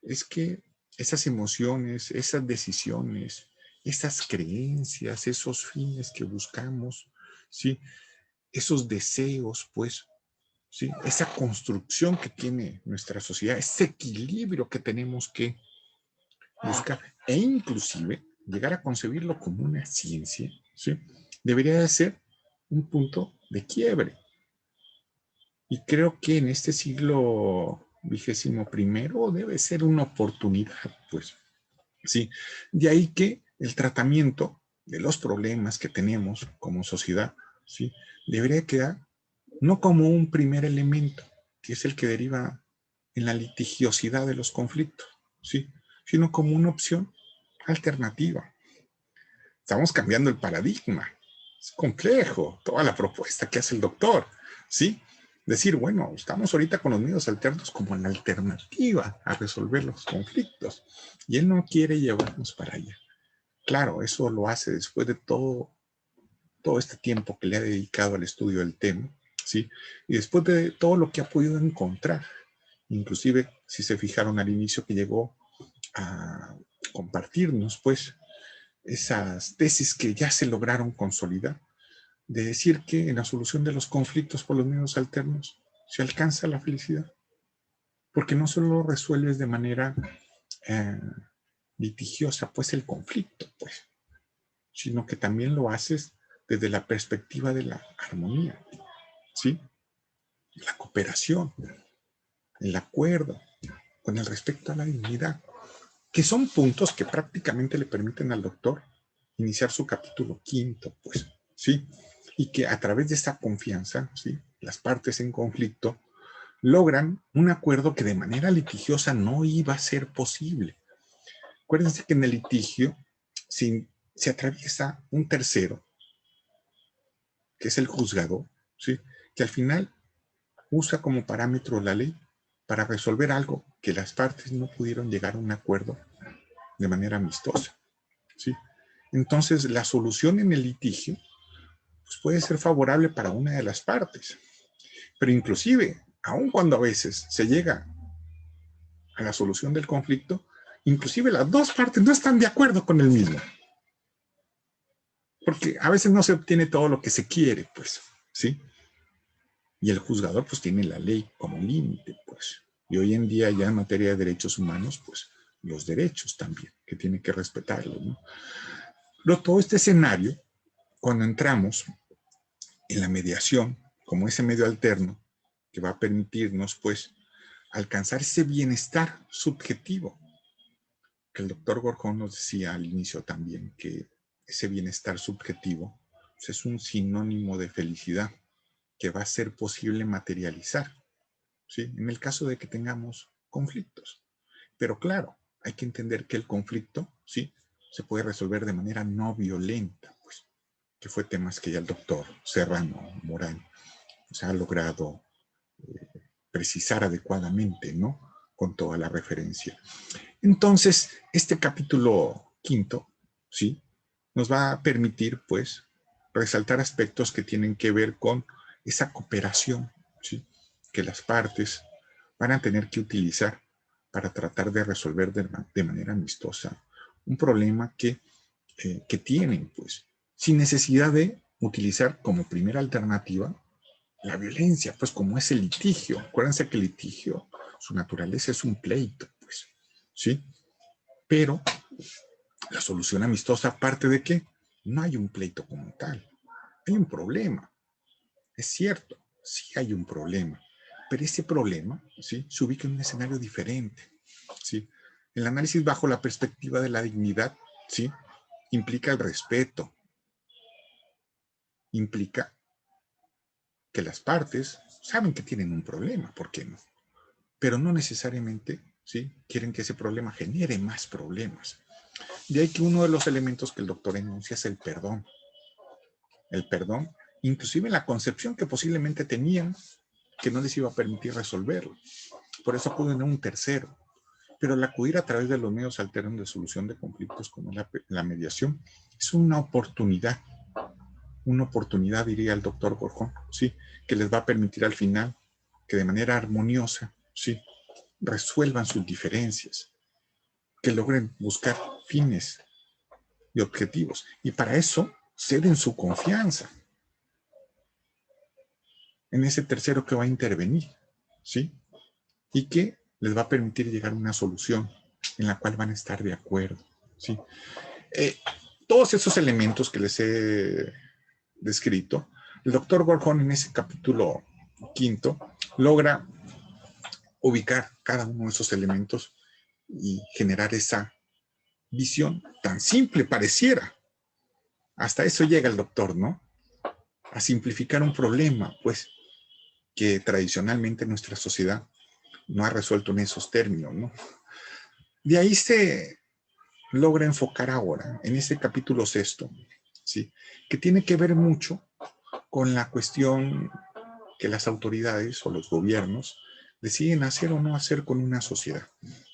es que esas emociones, esas decisiones, esas creencias, esos fines que buscamos, ¿sí?, esos deseos, pues, ¿sí?, esa construcción que tiene nuestra sociedad, ese equilibrio que tenemos que buscar, e inclusive llegar a concebirlo como una ciencia, ¿sí?, debería de ser un punto de quiebre. Y creo que en este siglo XXI debe ser una oportunidad, pues, ¿sí? De ahí que el tratamiento de los problemas que tenemos como sociedad, ¿sí?, debería quedar no como un primer elemento, que es el que deriva en la litigiosidad de los conflictos, ¿sí?, sino como una opción alternativa. Estamos cambiando el paradigma. Es complejo toda la propuesta que hace el doctor, ¿sí? Decir, bueno, estamos ahorita con los medios alternos como la alternativa a resolver los conflictos. Y él no quiere llevarnos para allá. Claro, eso lo hace después de todo este tiempo que le ha dedicado al estudio del tema, ¿sí? Y después de todo lo que ha podido encontrar. Inclusive, si se fijaron al inicio, que llegó a compartirnos, pues, esas tesis que ya se lograron consolidar, de decir que en la solución de los conflictos por los medios alternos se alcanza la felicidad, porque no solo resuelves de manera litigiosa, pues, el conflicto, pues, sino que también lo haces desde la perspectiva de la armonía, ¿sí?, la cooperación, el acuerdo, con el respeto a la dignidad, que son puntos que prácticamente le permiten al doctor iniciar su capítulo quinto, pues, ¿sí? Y que a través de esta confianza, ¿sí?, las partes en conflicto logran un acuerdo que de manera litigiosa no iba a ser posible. Acuérdense que en el litigio se atraviesa un tercero, que es el juzgador, ¿sí?, que al final usa como parámetro la ley para resolver algo que las partes no pudieron llegar a un acuerdo de manera amistosa, ¿sí? Entonces, la solución en el litigio, pues, puede ser favorable para una de las partes, pero inclusive, aun cuando a veces se llega a la solución del conflicto, inclusive las dos partes no están de acuerdo con el mismo, porque a veces no se obtiene todo lo que se quiere, pues, ¿sí? Y el juzgador, pues, tiene la ley como límite, pues, y hoy en día ya en materia de derechos humanos, pues, los derechos también, que tiene que respetarlos, ¿no? Pero todo este escenario, cuando entramos en la mediación, como ese medio alterno, que va a permitirnos, pues, alcanzar ese bienestar subjetivo, que el doctor Gorjón nos decía al inicio también, que ese bienestar subjetivo, pues, es un sinónimo de felicidad que va a ser posible materializar, ¿sí?, en el caso de que tengamos conflictos. Pero claro, hay que entender que el conflicto, ¿sí?, se puede resolver de manera no violenta, pues, que fue temas que ya el doctor Serrano Morán se ha logrado precisar adecuadamente, ¿no?, con toda la referencia. Entonces, este capítulo quinto, ¿sí?, nos va a permitir, pues, resaltar aspectos que tienen que ver con esa cooperación, ¿sí?, que las partes van a tener que utilizar para tratar de resolver de manera amistosa un problema que tienen, pues, sin necesidad de utilizar como primera alternativa la violencia, pues como es el litigio. Acuérdense que el litigio, su naturaleza es un pleito, pues, ¿sí? Pero la solución amistosa parte de que no hay un pleito como tal, hay un problema. Es cierto, sí hay un problema, pero ese problema, ¿sí?, se ubica en un escenario diferente, ¿sí? El análisis bajo la perspectiva de la dignidad, ¿sí?, implica el respeto, implica que las partes saben que tienen un problema, ¿por qué no? Pero no necesariamente, ¿sí?, quieren que ese problema genere más problemas. De ahí que uno de los elementos que el doctor enuncia es el perdón. El perdón, inclusive la concepción que posiblemente tenían, que no les iba a permitir resolverlo. Por eso acuden a un tercero. Pero el acudir a través de los medios alternos de solución de conflictos como la mediación es una oportunidad, diría el doctor Gorjón, ¿sí?, que les va a permitir al final que de manera armoniosa, ¿sí?, resuelvan sus diferencias, que logren buscar fines y objetivos. Y para eso ceden su confianza en ese tercero que va a intervenir, ¿sí?, y que les va a permitir llegar a una solución en la cual van a estar de acuerdo, ¿sí? Todos esos elementos que les he descrito, el doctor Gorjón en ese capítulo 5 logra ubicar cada uno de esos elementos y generar esa visión tan simple pareciera. Hasta eso llega el doctor, ¿no? A simplificar un problema, pues, que tradicionalmente nuestra sociedad no ha resuelto en esos términos, ¿no? De ahí se logra enfocar ahora, en este capítulo 6, ¿sí?, que tiene que ver mucho con la cuestión que las autoridades o los gobiernos deciden hacer o no hacer con una sociedad,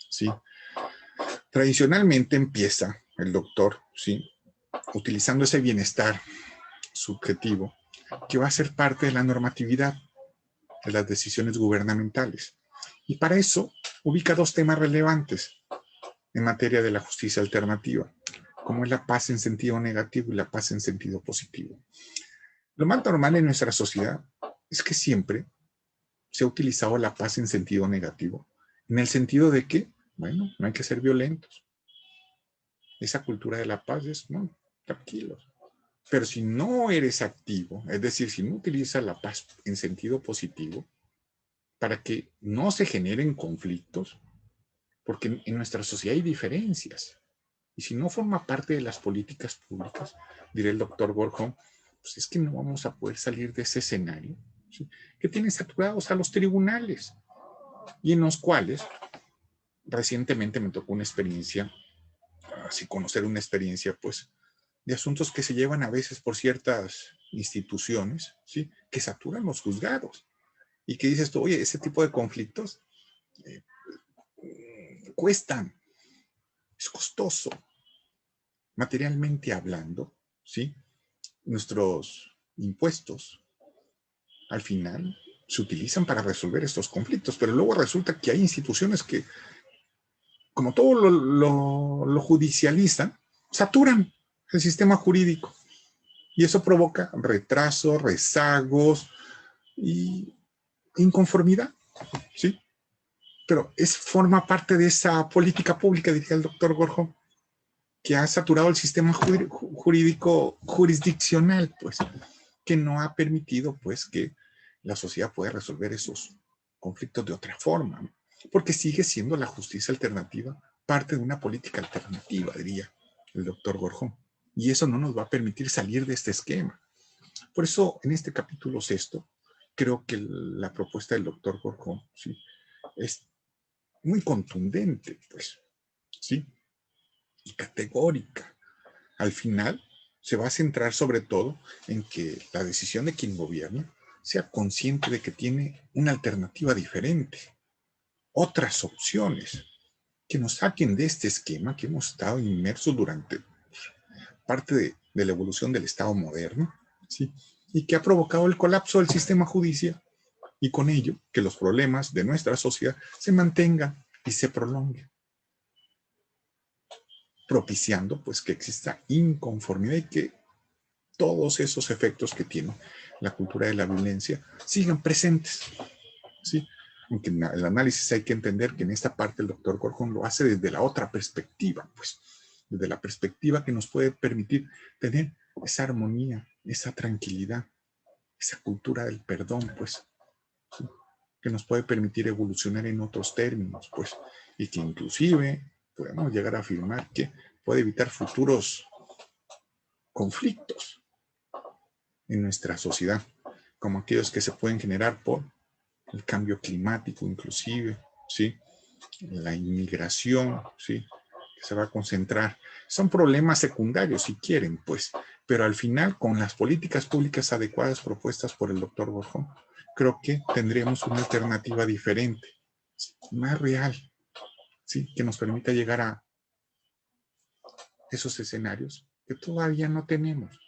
¿sí? Tradicionalmente empieza el doctor, ¿sí?, utilizando ese bienestar subjetivo que va a ser parte de la normatividad de las decisiones gubernamentales. Y para eso ubica dos temas relevantes en materia de la justicia alternativa, como es la paz en sentido negativo y la paz en sentido positivo. Lo más normal en nuestra sociedad es que siempre se ha utilizado la paz en sentido negativo, en el sentido de que, bueno, no hay que ser violentos. Esa cultura de la paz es, no, tranquilos. Pero si no eres activo, es decir, si no utilizas la paz en sentido positivo, para que no se generen conflictos, porque en nuestra sociedad hay diferencias. Y si no forma parte de las políticas públicas, dirá el doctor Gorjón, pues es que no vamos a poder salir de ese escenario, ¿sí?, que tienen saturados a los tribunales y en los cuales recientemente me tocó una experiencia, así conocer una experiencia, pues, de asuntos que se llevan a veces por ciertas instituciones, ¿sí?, que saturan los juzgados y que dices tú, oye, ese tipo de conflictos cuestan, es costoso, materialmente hablando, ¿sí? Nuestros impuestos, al final, se utilizan para resolver estos conflictos, pero luego resulta que hay instituciones que, como todo lo judicializan, saturan el sistema jurídico. Y eso provoca retrasos, rezagos y inconformidad, ¿sí? Pero forma parte de esa política pública, diría el doctor Gorjón, que ha saturado el sistema jurídico jurisdiccional, pues, que no ha permitido, pues, que la sociedad pueda resolver esos conflictos de otra forma, ¿no? Porque sigue siendo la justicia alternativa parte de una política alternativa, diría el doctor Gorjón. Y eso no nos va a permitir salir de este esquema. Por eso, en este capítulo 6, creo que la propuesta del doctor Gorjón, ¿sí?, es muy contundente, pues, ¿sí?, y categórica. Al final, se va a centrar sobre todo en que la decisión de quien gobierna sea consciente de que tiene una alternativa diferente, otras opciones que nos saquen de este esquema que hemos estado inmersos durante parte de la evolución del Estado moderno, ¿sí?, y que ha provocado el colapso del sistema judicial y con ello que los problemas de nuestra sociedad se mantengan y se prolonguen, propiciando pues que exista inconformidad y que todos esos efectos que tiene la cultura de la violencia sigan presentes, ¿sí? Aunque en el análisis hay que entender que en esta parte el doctor Gorjón lo hace desde la otra perspectiva, pues, desde la perspectiva que nos puede permitir tener esa armonía, esa tranquilidad, esa cultura del perdón, pues, ¿sí? Que nos puede permitir evolucionar en otros términos, pues, y que inclusive podemos llegar a afirmar que puede evitar futuros conflictos en nuestra sociedad, como aquellos que se pueden generar por el cambio climático inclusive, ¿sí? La inmigración, ¿sí? Que se va a concentrar. Son problemas secundarios si quieren, pues, pero al final con las políticas públicas adecuadas propuestas por el doctor Gorjón, creo que tendríamos una alternativa diferente, ¿sí? Más real, ¿sí? Que nos permita llegar a esos escenarios que todavía no tenemos,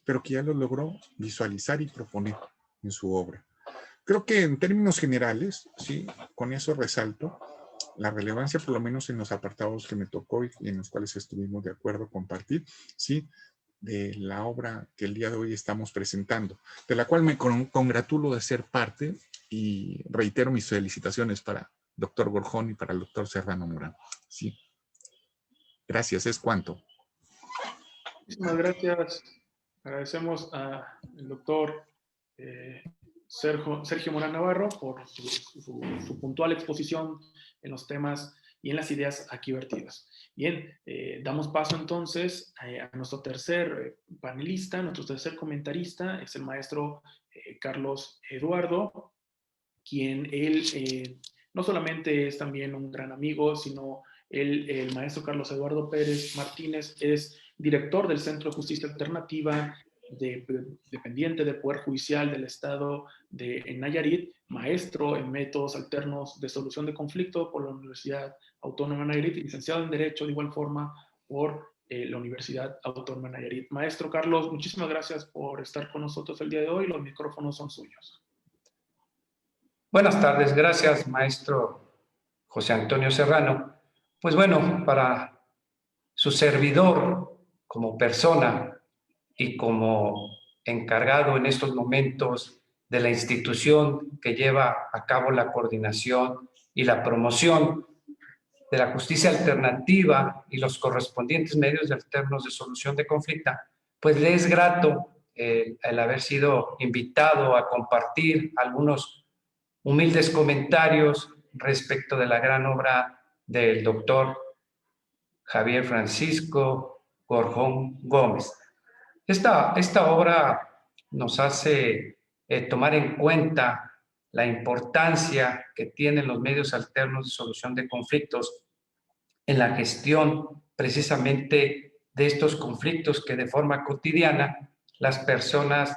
pero que ya lo logró visualizar y proponer en su obra. Creo que en términos generales, sí, con eso resalto la relevancia, por lo menos en los apartados que me tocó y en los cuales estuvimos de acuerdo compartir, sí, de la obra que el día de hoy estamos presentando, de la cual me congratulo de ser parte y reitero mis felicitaciones para doctor Gorjón y para el doctor Serrano Morán. Sí. Gracias, es cuanto. Muchísimas gracias. Agradecemos al doctor Sergio Morán Navarro por su puntual exposición en los temas y en las ideas aquí vertidas. Bien, damos paso entonces a nuestro tercer panelista, nuestro tercer comentarista, es el maestro Carlos Eduardo, quien él no solamente es también un gran amigo, sino el maestro Carlos Eduardo Pérez Martínez es director del Centro de Justicia Alternativa, dependiente del Poder Judicial del Estado de Nayarit, maestro en métodos alternos de solución de conflicto por la Universidad Autónoma de Nayarit y licenciado en Derecho de igual forma por la Universidad Autónoma de Nayarit. Maestro Carlos, muchísimas gracias por estar con nosotros el día de hoy. Los micrófonos son suyos. Buenas tardes, gracias, maestro José Antonio Serrano. Pues bueno, para su servidor como persona y como encargado en estos momentos de la institución que lleva a cabo la coordinación y la promoción de la justicia alternativa y los correspondientes medios alternos de solución de conflicto, pues le es grato el haber sido invitado a compartir algunos humildes comentarios respecto de la gran obra del doctor Javier Francisco Gorjón Gómez. Esta obra nos hace tomar en cuenta la importancia que tienen los medios alternos de solución de conflictos en la gestión precisamente de estos conflictos que de forma cotidiana las personas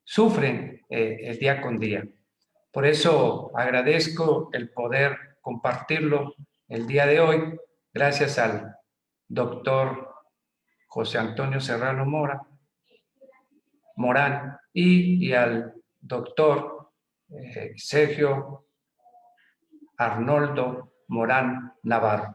sufren el día con día. Por eso agradezco el poder compartirlo el día de hoy, gracias al doctor José Antonio Serrano Morán y al doctor Sergio Arnoldo Morán Navarro,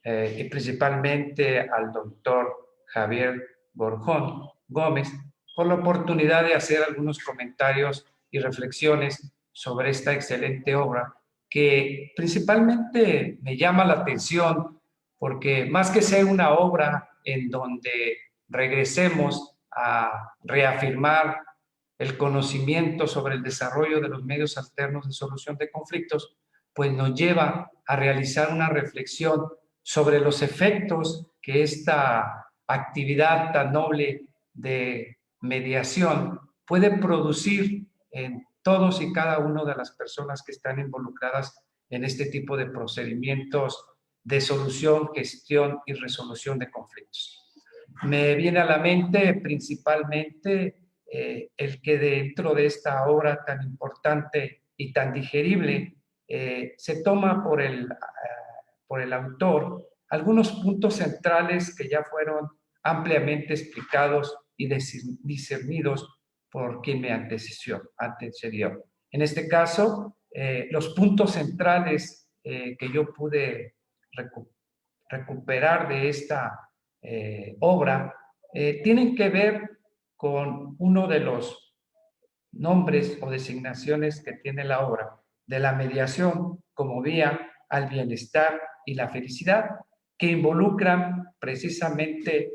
y principalmente al doctor Javier Gorjón Gómez, por la oportunidad de hacer algunos comentarios y reflexiones sobre esta excelente obra que principalmente me llama la atención porque más que ser una obra en donde regresemos a reafirmar el conocimiento sobre el desarrollo de los medios alternos de solución de conflictos, pues nos lleva a realizar una reflexión sobre los efectos que esta actividad tan noble de mediación puede producir en todos y cada una de las personas que están involucradas en este tipo de procedimientos de solución, gestión y resolución de conflictos. Me viene a la mente principalmente el que dentro de esta obra tan importante y tan digerible se toma por el autor algunos puntos centrales que ya fueron ampliamente explicados y discernidos por quien me antecedió. En este caso, los puntos centrales que yo pude recuperar de esta obra tienen que ver con uno de los nombres o designaciones que tiene la obra, de la mediación como vía al bienestar y la felicidad, que involucran precisamente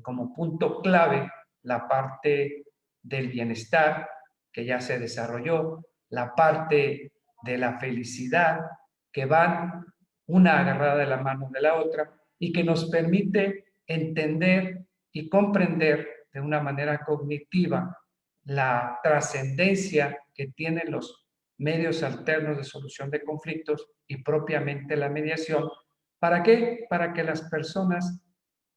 como punto clave la parte del bienestar que ya se desarrolló, la parte de la felicidad, que van una agarrada de la mano de la otra y que nos permite entender y comprender de una manera cognitiva la trascendencia que tienen los medios alternos de solución de conflictos y propiamente la mediación. ¿Para qué? Para que las personas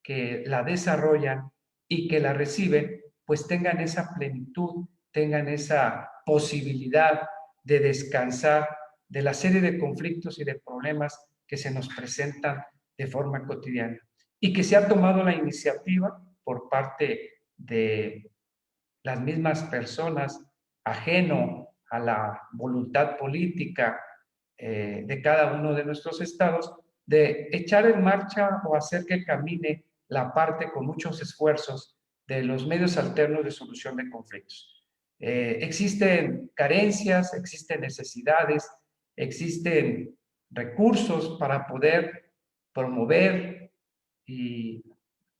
que la desarrollan y que la reciben, pues tengan esa plenitud, tengan esa posibilidad de descansar de la serie de conflictos y de problemas que se nos presentan de forma cotidiana. Y que se ha tomado la iniciativa por parte de las mismas personas, ajeno a la voluntad política de cada uno de nuestros estados, de echar en marcha o hacer que camine la parte con muchos esfuerzos de los medios alternos de solución de conflictos. Existen carencias, existen necesidades, existen recursos para poder promover y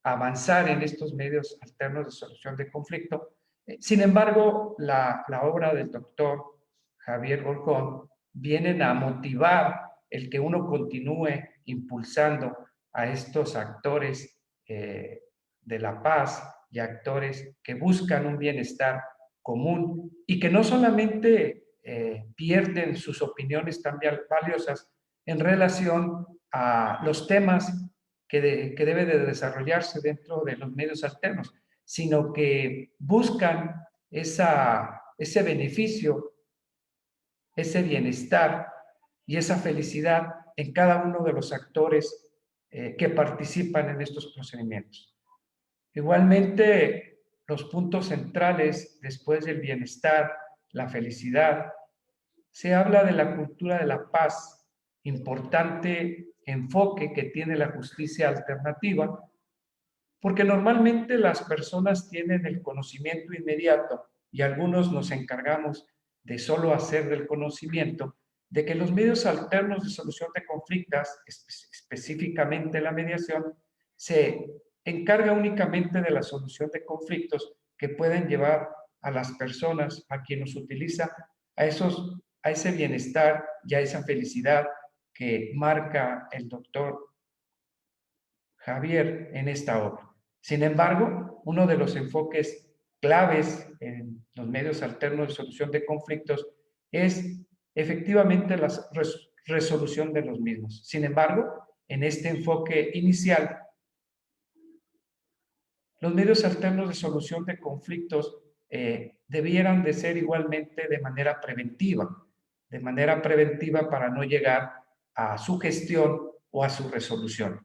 avanzar en estos medios alternos de solución de conflicto. Sin embargo, la obra del doctor Javier Gorjón viene a motivar el que uno continúe impulsando a estos actores de la paz y actores que buscan un bienestar común y que no solamente pierden sus opiniones tan valiosas en relación a los temas que debe de desarrollarse dentro de los medios alternos, sino que buscan ese beneficio, ese bienestar y esa felicidad en cada uno de los actores que participan en estos procedimientos. Igualmente, los puntos centrales después del bienestar, la felicidad, se habla de la cultura de la paz, importante enfoque que tiene la justicia alternativa, porque normalmente las personas tienen el conocimiento inmediato y algunos nos encargamos de solo hacer del conocimiento de que los medios alternos de solución de conflictos, específicamente la mediación, se encarga únicamente de la solución de conflictos que pueden llevar a las personas, a quien los utiliza, a ese bienestar y a esa felicidad que marca el doctor Javier en esta obra. Sin embargo, uno de los enfoques claves en los medios alternos de solución de conflictos es efectivamente la resolución de los mismos. Sin embargo, en este enfoque inicial, los medios alternos de solución de conflictos debieran de ser igualmente de manera preventiva para no llegar a su gestión o a su resolución.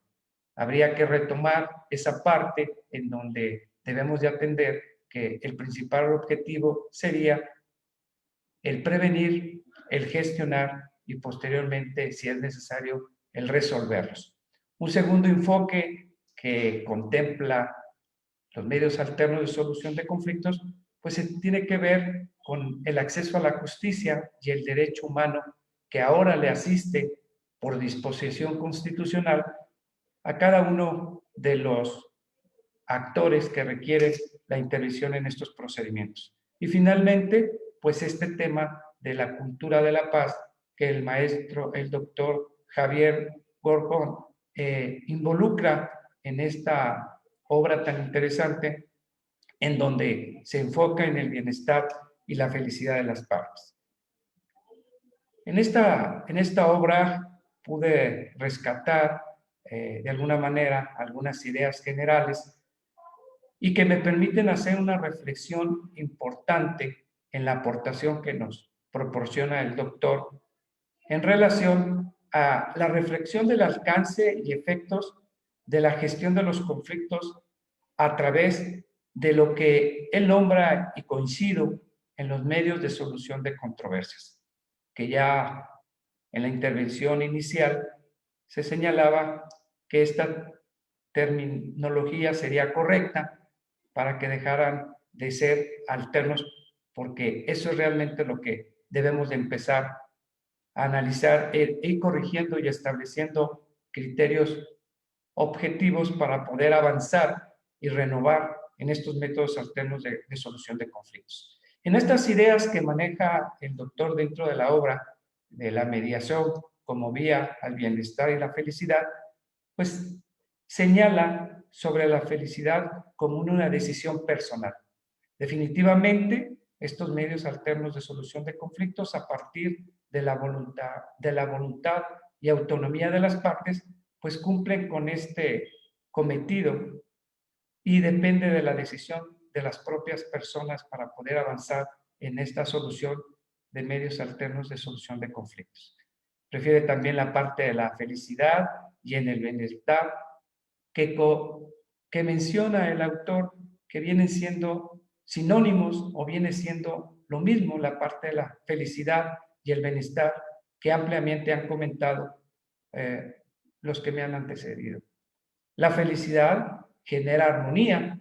Habría que retomar esa parte en donde debemos de atender que el principal objetivo sería el prevenir, el gestionar y posteriormente, si es necesario, el resolverlos. Un segundo enfoque que contempla los medios alternos de solución de conflictos, pues tiene que ver con el acceso a la justicia y el derecho humano que ahora le asiste por disposición constitucional a cada uno de los actores que requieren la intervención en estos procedimientos. Y finalmente, pues este tema de la cultura de la paz que el maestro, el doctor Javier Gorjón, involucra en esta obra tan interesante, en donde se enfoca en el bienestar y la felicidad de las partes. En esta obra pude rescatar de alguna manera algunas ideas generales y que me permiten hacer una reflexión importante en la aportación que nos proporciona el doctor en relación a la reflexión del alcance y efectos de la gestión de los conflictos a través de lo que él nombra, y coincido, en los medios de solución de controversias, que ya en la intervención inicial se señalaba que esta terminología sería correcta para que dejaran de ser alternos, porque eso es realmente lo que debemos de empezar a analizar, ir corrigiendo y estableciendo criterios objetivos para poder avanzar y renovar en estos métodos alternos de solución de conflictos. En estas ideas que maneja el doctor dentro de la obra de la mediación como vía al bienestar y la felicidad, pues señala sobre la felicidad como una decisión personal. Definitivamente, estos medios alternos de solución de conflictos a partir de la voluntad y autonomía de las partes, pues cumplen con este cometido y depende de la decisión de las propias personas para poder avanzar en esta solución de medios alternos de solución de conflictos. Refiere también la parte de la felicidad y en el bienestar que menciona el autor, que vienen siendo sinónimos o viene siendo lo mismo la parte de la felicidad y el bienestar que ampliamente han comentado los que me han antecedido. La felicidad genera armonía,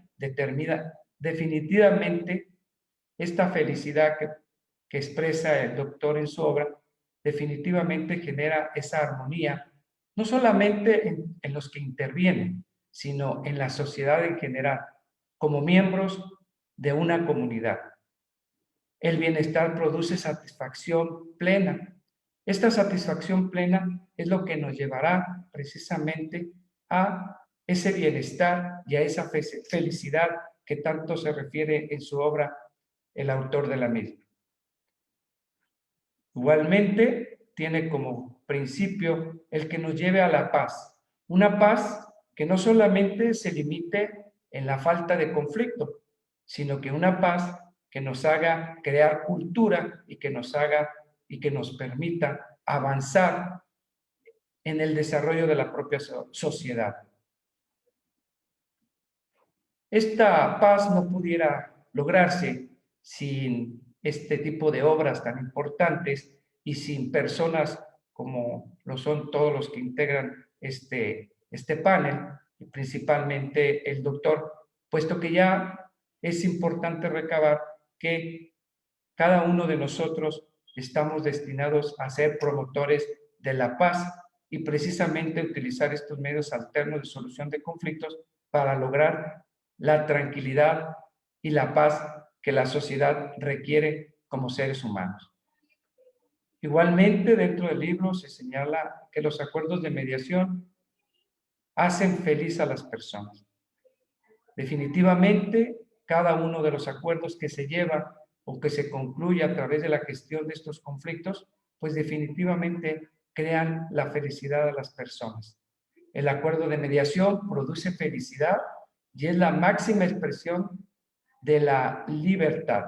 definitivamente esta felicidad que expresa el doctor en su obra, definitivamente genera esa armonía, no solamente en los que intervienen, sino en la sociedad en general, como miembros de una comunidad. El bienestar produce satisfacción plena. Esta satisfacción plena es lo que nos llevará precisamente a ese bienestar y a esa felicidad que tanto se refiere en su obra el autor de la misma. Igualmente, tiene como principio el que nos lleve a la paz. Una paz que no solamente se limite en la falta de conflicto, sino que una paz que nos haga crear cultura y que nos permita avanzar en el desarrollo de la propia sociedad. Esta paz no pudiera lograrse sin este tipo de obras tan importantes y sin personas como lo son todos los que integran este panel, y principalmente el doctor, puesto que ya es importante recabar que cada uno de nosotros estamos destinados a ser promotores de la paz y precisamente utilizar estos medios alternos de solución de conflictos para lograr la tranquilidad y la paz que la sociedad requiere como seres humanos. Igualmente, dentro del libro se señala que los acuerdos de mediación hacen feliz a las personas. Definitivamente, cada uno de los acuerdos que se lleva o que se concluye a través de la gestión de estos conflictos, pues definitivamente crean la felicidad de las personas. El acuerdo de mediación produce felicidad y es la máxima expresión de la libertad.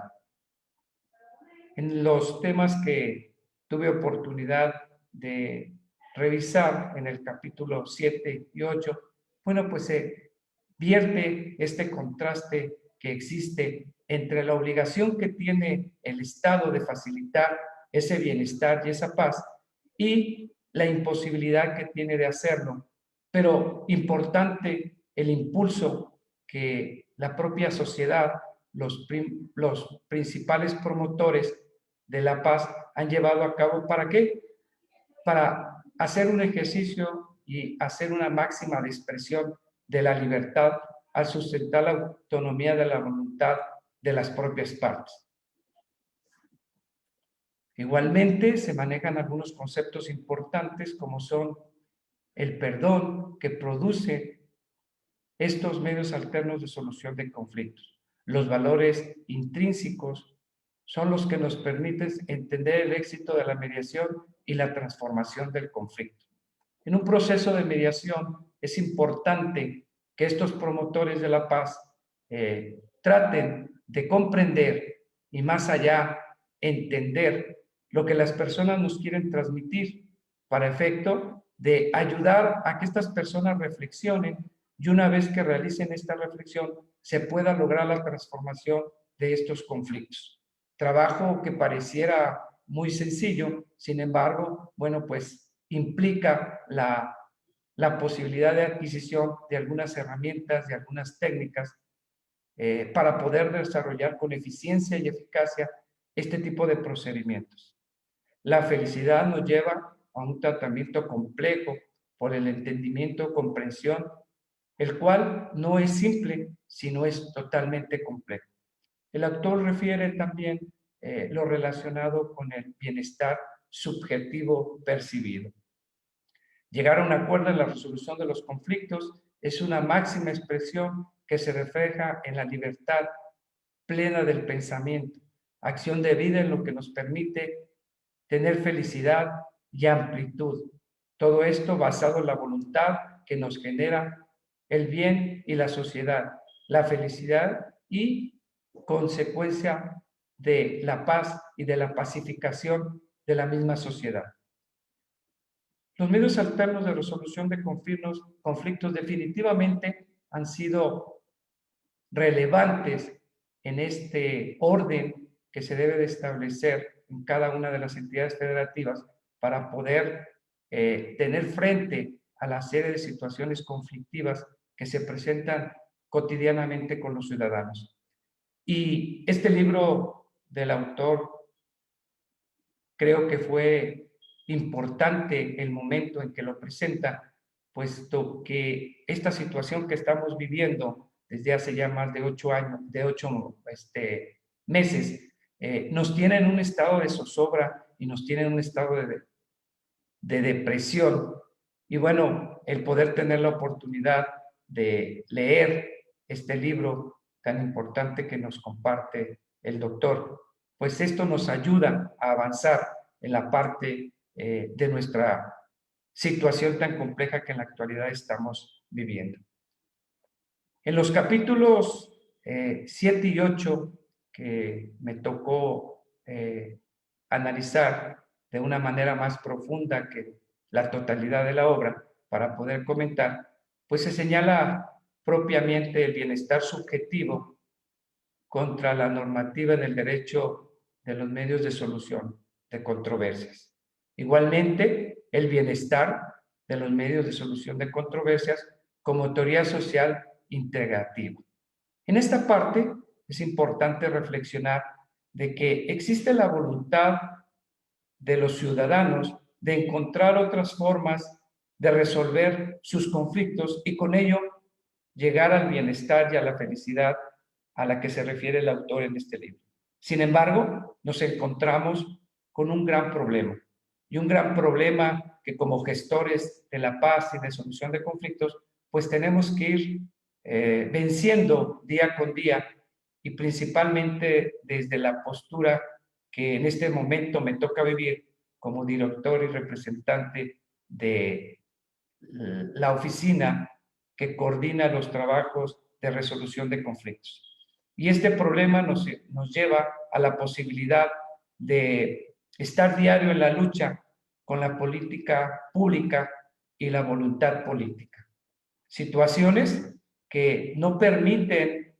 En los temas que tuve oportunidad de revisar en el capítulo 7 y 8, bueno, pues se vierte este contraste que existe entre la obligación que tiene el Estado de facilitar ese bienestar y esa paz y la imposibilidad que tiene de hacerlo. Pero importante el impulso que la propia sociedad, los principales promotores de la paz han llevado a cabo. ¿Para qué? Para hacer un ejercicio y hacer una máxima de expresión de la libertad al sustentar la autonomía de la voluntad de las propias partes. Igualmente, se manejan algunos conceptos importantes como son el perdón que produce estos medios alternos de solución de conflictos. Los valores intrínsecos son los que nos permiten entender el éxito de la mediación y la transformación del conflicto. En un proceso de mediación es importante que estos promotores de la paz traten de comprender y más allá entender lo que las personas nos quieren transmitir para efecto de ayudar a que estas personas reflexionen y una vez que realicen esta reflexión se pueda lograr la transformación de estos conflictos. trabajo que pareciera muy sencillo, sin embargo, bueno, pues implica la posibilidad de adquisición de algunas herramientas, de algunas técnicas para poder desarrollar con eficiencia y eficacia este tipo de procedimientos. La felicidad nos lleva a un tratamiento complejo por el entendimiento, comprensión, el cual no es simple, sino es totalmente complejo. El autor refiere también lo relacionado con el bienestar subjetivo percibido. Llegar a un acuerdo en la resolución de los conflictos es una máxima expresión que se refleja en la libertad plena del pensamiento, acción de vida en lo que nos permite tener felicidad y amplitud. Todo esto basado en la voluntad que nos genera el bien y la sociedad, la felicidad y consecuencia de la paz y de la pacificación de la misma sociedad. Los medios alternos de resolución de conflictos definitivamente han sido relevantes en este orden que se debe de establecer en cada una de las entidades federativas para poder tener frente a la serie de situaciones conflictivas que se presentan cotidianamente con los ciudadanos. Y este libro del autor creo que fue importante el momento en que lo presenta, puesto que esta situación que estamos viviendo desde hace ya más de 8 años, de 8 meses, nos tiene en un estado de zozobra y nos tiene en un estado de depresión. Y bueno, el poder tener la oportunidad de leer este libro tan importante que nos comparte el doctor, pues esto nos ayuda a avanzar en la parte de nuestra situación tan compleja que en la actualidad estamos viviendo. En los capítulos 7 y 8 que me tocó analizar de una manera más profunda que la totalidad de la obra para poder comentar, pues se señala propiamente el bienestar subjetivo contra la normativa en el derecho de los medios de solución de controversias. Igualmente, el bienestar de los medios de solución de controversias como teoría social integrativa. En esta parte es importante reflexionar de que existe la voluntad de los ciudadanos de encontrar otras formas de resolver sus conflictos y con ello llegar al bienestar y a la felicidad a la que se refiere el autor en este libro. Sin embargo, nos encontramos con un gran problema, y un gran problema que como gestores de la paz y de solución de conflictos, pues tenemos que ir venciendo día con día, y principalmente desde la postura que en este momento me toca vivir como director y representante de la oficina que coordina los trabajos de resolución de conflictos. Y este problema nos lleva a la posibilidad de estar diario en la lucha con la política pública y la voluntad política. Situaciones que no permiten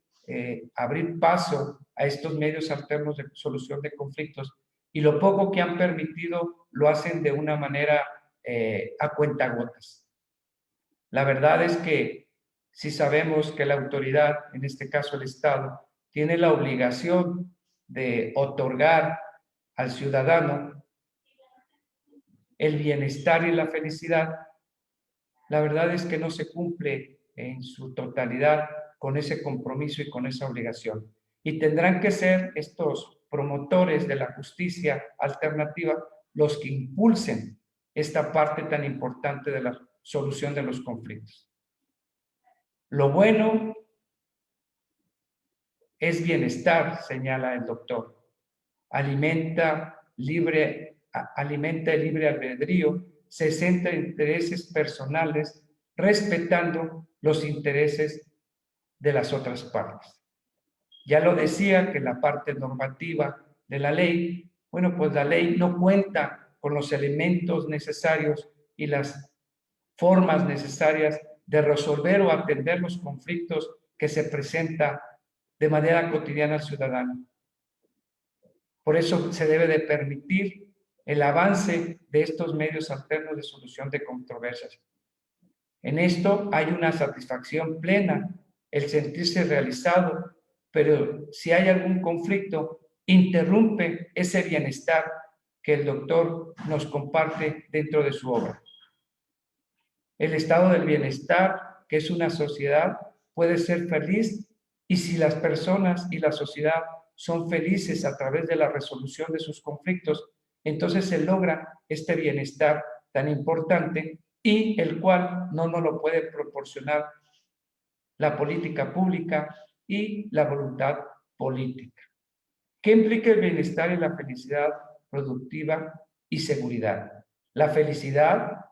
abrir paso a estos medios alternos de solución de conflictos, y lo poco que han permitido lo hacen de una manera a cuentagotas. La verdad es que si sabemos que la autoridad, en este caso el Estado, tiene la obligación de otorgar al ciudadano el bienestar y la felicidad, la verdad es que no se cumple en su totalidad con ese compromiso y con esa obligación. Y tendrán que ser estos promotores de la justicia alternativa los que impulsen esta parte tan importante de la solución de los conflictos. Lo bueno es bienestar, señala el doctor. Alimenta el libre albedrío, se centra en intereses personales, respetando los intereses de las otras partes. Ya lo decía que la parte normativa de la ley, bueno, pues la ley no cuenta con los elementos necesarios y las formas necesarias de resolver o atender los conflictos que se presentan de manera cotidiana al ciudadano. Por eso se debe de permitir el avance de estos medios alternos de solución de controversias. En esto hay una satisfacción plena, el sentirse realizado, pero si hay algún conflicto, interrumpe ese bienestar que el doctor nos comparte dentro de su obra. El estado del bienestar, que es una sociedad, puede ser feliz, y si las personas y la sociedad son felices a través de la resolución de sus conflictos, entonces se logra este bienestar tan importante y el cual no nos lo puede proporcionar la política pública y la voluntad política. ¿Qué implica el bienestar y la felicidad productiva y seguridad? La felicidad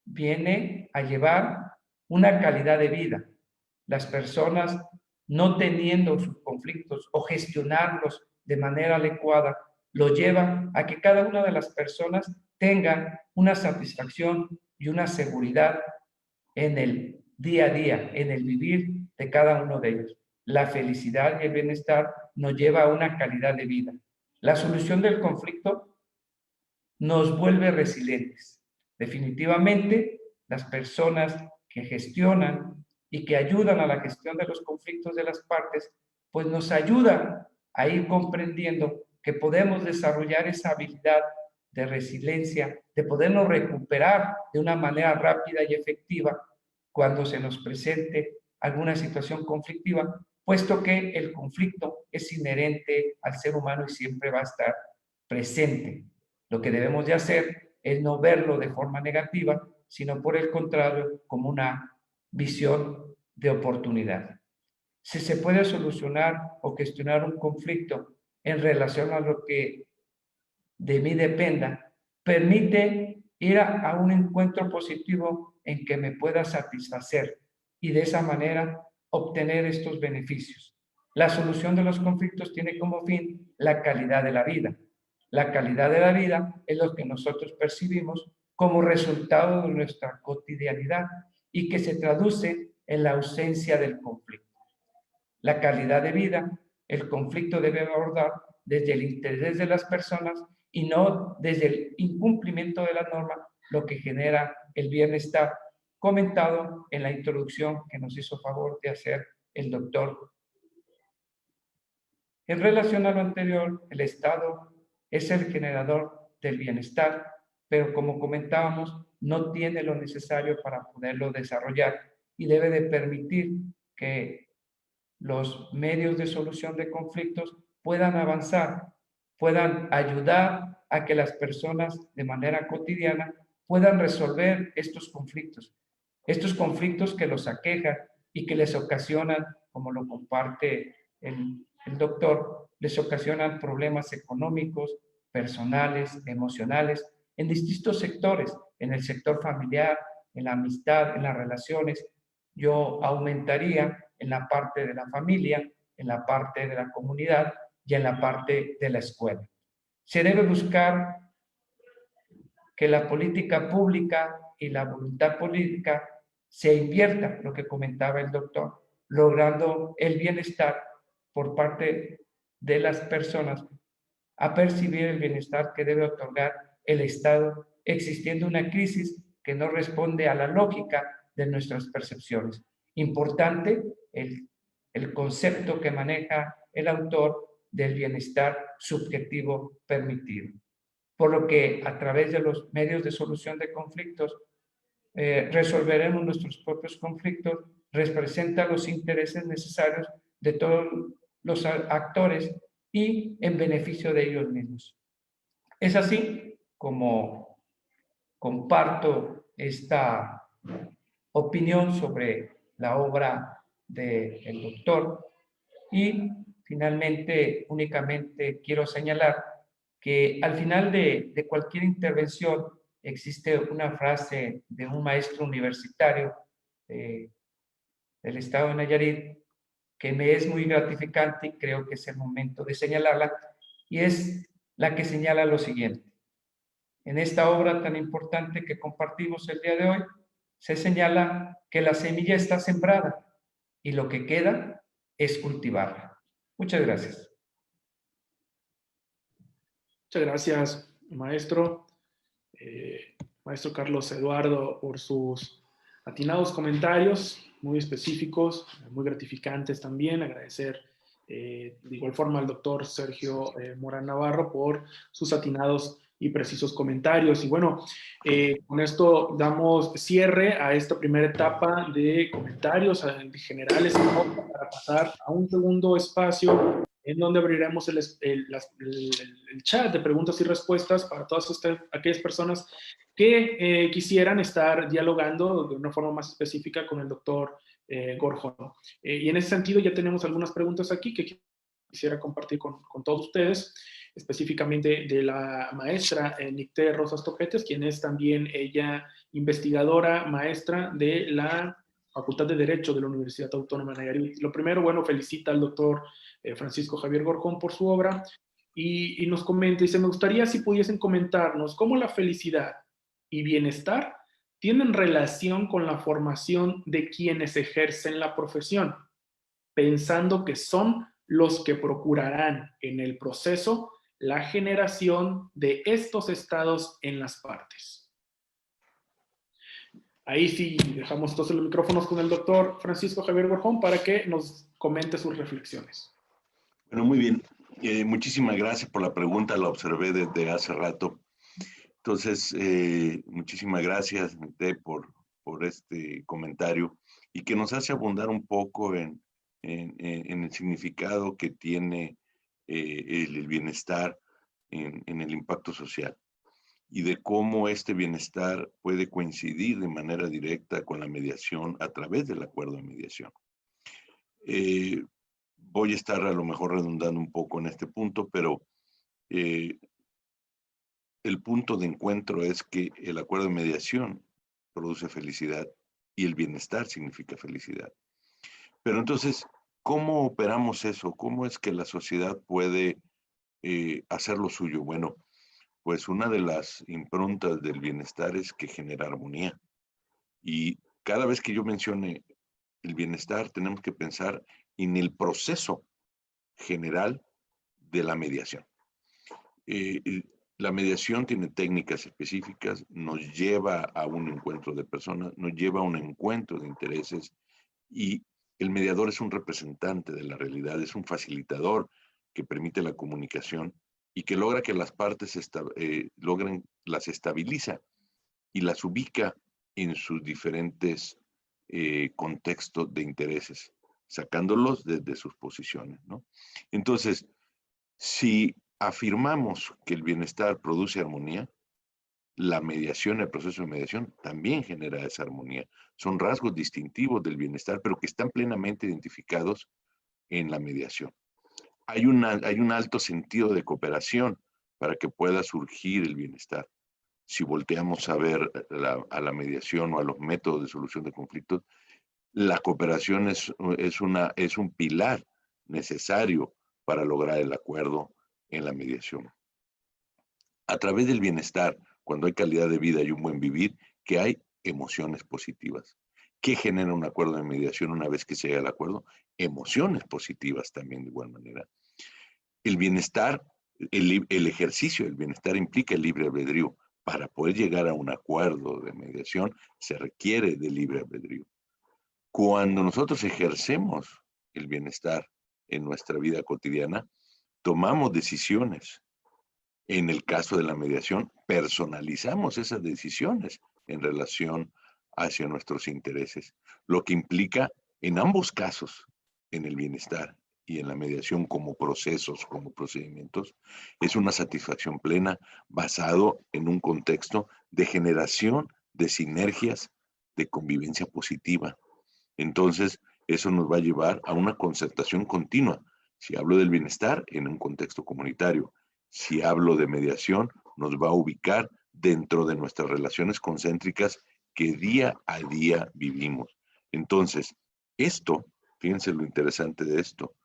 viene a llevar una calidad de vida. Las personas no teniendo sus conflictos o gestionarlos de manera adecuada, lo llevan a que cada una de las personas tenga una satisfacción y una seguridad en el día a día, en el vivir de cada uno de ellos. La felicidad y el bienestar nos lleva a una calidad de vida. La solución del conflicto nos vuelve resilientes. Definitivamente, las personas que gestionan y que ayudan a la gestión de los conflictos de las partes, pues nos ayudan a ir comprendiendo que podemos desarrollar esa habilidad de resiliencia, de podernos recuperar de una manera rápida y efectiva cuando se nos presente alguna situación conflictiva, puesto que el conflicto es inherente al ser humano y siempre va a estar presente. Lo que debemos de hacer es no verlo de forma negativa, sino por el contrario, como una visión de oportunidad. Si se puede solucionar o gestionar un conflicto en relación a lo que de mí dependa, permite ir a un encuentro positivo en que me pueda satisfacer y de esa manera obtener estos beneficios. La solución de los conflictos tiene como fin la calidad de la vida. La calidad de la vida es lo que nosotros percibimos como resultado de nuestra cotidianidad y que se traduce en la ausencia del conflicto. La calidad de vida, el conflicto debe abordar desde el interés de las personas y no desde el incumplimiento de la norma, lo que genera el bienestar, comentado en la introducción que nos hizo favor de hacer el doctor. En relación a lo anterior, el Estado es el generador del bienestar, pero como comentábamos, no tiene lo necesario para poderlo desarrollar y debe de permitir que los medios de solución de conflictos puedan avanzar, puedan ayudar a que las personas de manera cotidiana puedan resolver estos conflictos que los aquejan y que les ocasionan, como lo comparte el doctor, les ocasionan problemas económicos, personales, emocionales, en distintos sectores, en el sector familiar, en la amistad, en las relaciones. Yo aumentaría en la parte de la familia, en la parte de la comunidad y en la parte de la escuela. Se debe buscar que la política pública y la voluntad política se invierta, lo que comentaba el doctor, logrando el bienestar por parte de las personas a percibir el bienestar que debe otorgar el Estado, existiendo una crisis que no responde a la lógica de nuestras percepciones. Importante el concepto que maneja el autor del bienestar subjetivo permitido. Por lo que a través de los medios de solución de conflictos resolveremos nuestros propios conflictos, representa los intereses necesarios de todos los actores y en beneficio de ellos mismos. Es así como comparto esta opinión sobre la obra del doctor y finalmente únicamente quiero señalar que al final de cualquier intervención existe una frase de un maestro universitario del estado de Nayarit que me es muy gratificante y creo que es el momento de señalarla, y es la que señala lo siguiente. En esta obra tan importante que compartimos el día de hoy, se señala que la semilla está sembrada y lo que queda es cultivarla. Muchas gracias. Muchas gracias, maestro. Maestro Carlos Eduardo, por sus atinados comentarios, muy específicos, muy gratificantes también. Agradecer de igual forma al doctor Sergio Morán Navarro por sus atinados y precisos comentarios. Y bueno, con esto damos cierre a esta primera etapa de comentarios generales para pasar a un segundo espacio en donde abriremos el chat de preguntas y respuestas para todas aquellas personas que quisieran estar dialogando de una forma más específica con el doctor Gorjón. Y en ese sentido ya tenemos algunas preguntas aquí que quisiera compartir con todos ustedes, específicamente de la maestra Nicté Rosas Toquetes, quien es también ella investigadora maestra de la Facultad de Derecho de la Universidad Autónoma de Nayarit. Lo primero, bueno, felicita al doctor Francisco Javier Gorjón por su obra y nos comenta, dice, me gustaría si pudiesen comentarnos cómo la felicidad y bienestar tienen relación con la formación de quienes ejercen la profesión, pensando que son los que procurarán en el proceso la generación de estos estados en las partes. Ahí sí dejamos todos los micrófonos con el doctor Francisco Javier Gorjón para que nos comente sus reflexiones. Bueno, muy bien. Muchísimas gracias por la pregunta, la observé desde hace rato. Entonces, muchísimas gracias por este comentario y que nos hace abundar un poco en el significado que tiene el bienestar en el impacto social y de cómo este bienestar puede coincidir de manera directa con la mediación a través del acuerdo de mediación. Voy a estar a lo mejor redundando un poco en este punto, pero el punto de encuentro es que el acuerdo de mediación produce felicidad y el bienestar significa felicidad. Pero entonces, ¿cómo operamos eso? ¿Cómo es que la sociedad puede hacer lo suyo? Bueno, pues una de las improntas del bienestar es que genera armonía. Y cada vez que yo mencione el bienestar, tenemos que pensar en el proceso general de la mediación. La mediación tiene técnicas específicas, nos lleva a un encuentro de personas, nos lleva a un encuentro de intereses y el mediador es un representante de la realidad, es un facilitador que permite la comunicación y que logra que las partes las estabiliza y las ubica en sus diferentes contextos de intereses, sacándolos desde sus posiciones, ¿no? Entonces, si afirmamos que el bienestar produce armonía, la mediación, el proceso de mediación también genera esa armonía. Son rasgos distintivos del bienestar, pero que están plenamente identificados en la mediación. Hay un alto sentido de cooperación para que pueda surgir el bienestar. Si volteamos a ver a la mediación o a los métodos de solución de conflictos, la cooperación es un pilar necesario para lograr el acuerdo en la mediación. A través del bienestar, cuando hay calidad de vida y un buen vivir, que hay emociones positivas. ¿Qué genera un acuerdo de mediación una vez que se llega al acuerdo? Emociones positivas también de igual manera. El bienestar, el ejercicio del bienestar implica el libre albedrío. Para poder llegar a un acuerdo de mediación se requiere de libre albedrío. Cuando nosotros ejercemos el bienestar en nuestra vida cotidiana, tomamos decisiones. En el caso de la mediación, personalizamos esas decisiones en relación hacia nuestros intereses, lo que implica en ambos casos, en el bienestar y en la mediación como procesos, como procedimientos, es una satisfacción plena basado en un contexto de generación de sinergias de convivencia positiva. Entonces, eso nos va a llevar a una concertación continua. Si hablo del bienestar, en un contexto comunitario. Si hablo de mediación, nos va a ubicar dentro de nuestras relaciones concéntricas que día a día vivimos. Entonces, esto, fíjense lo interesante de esto,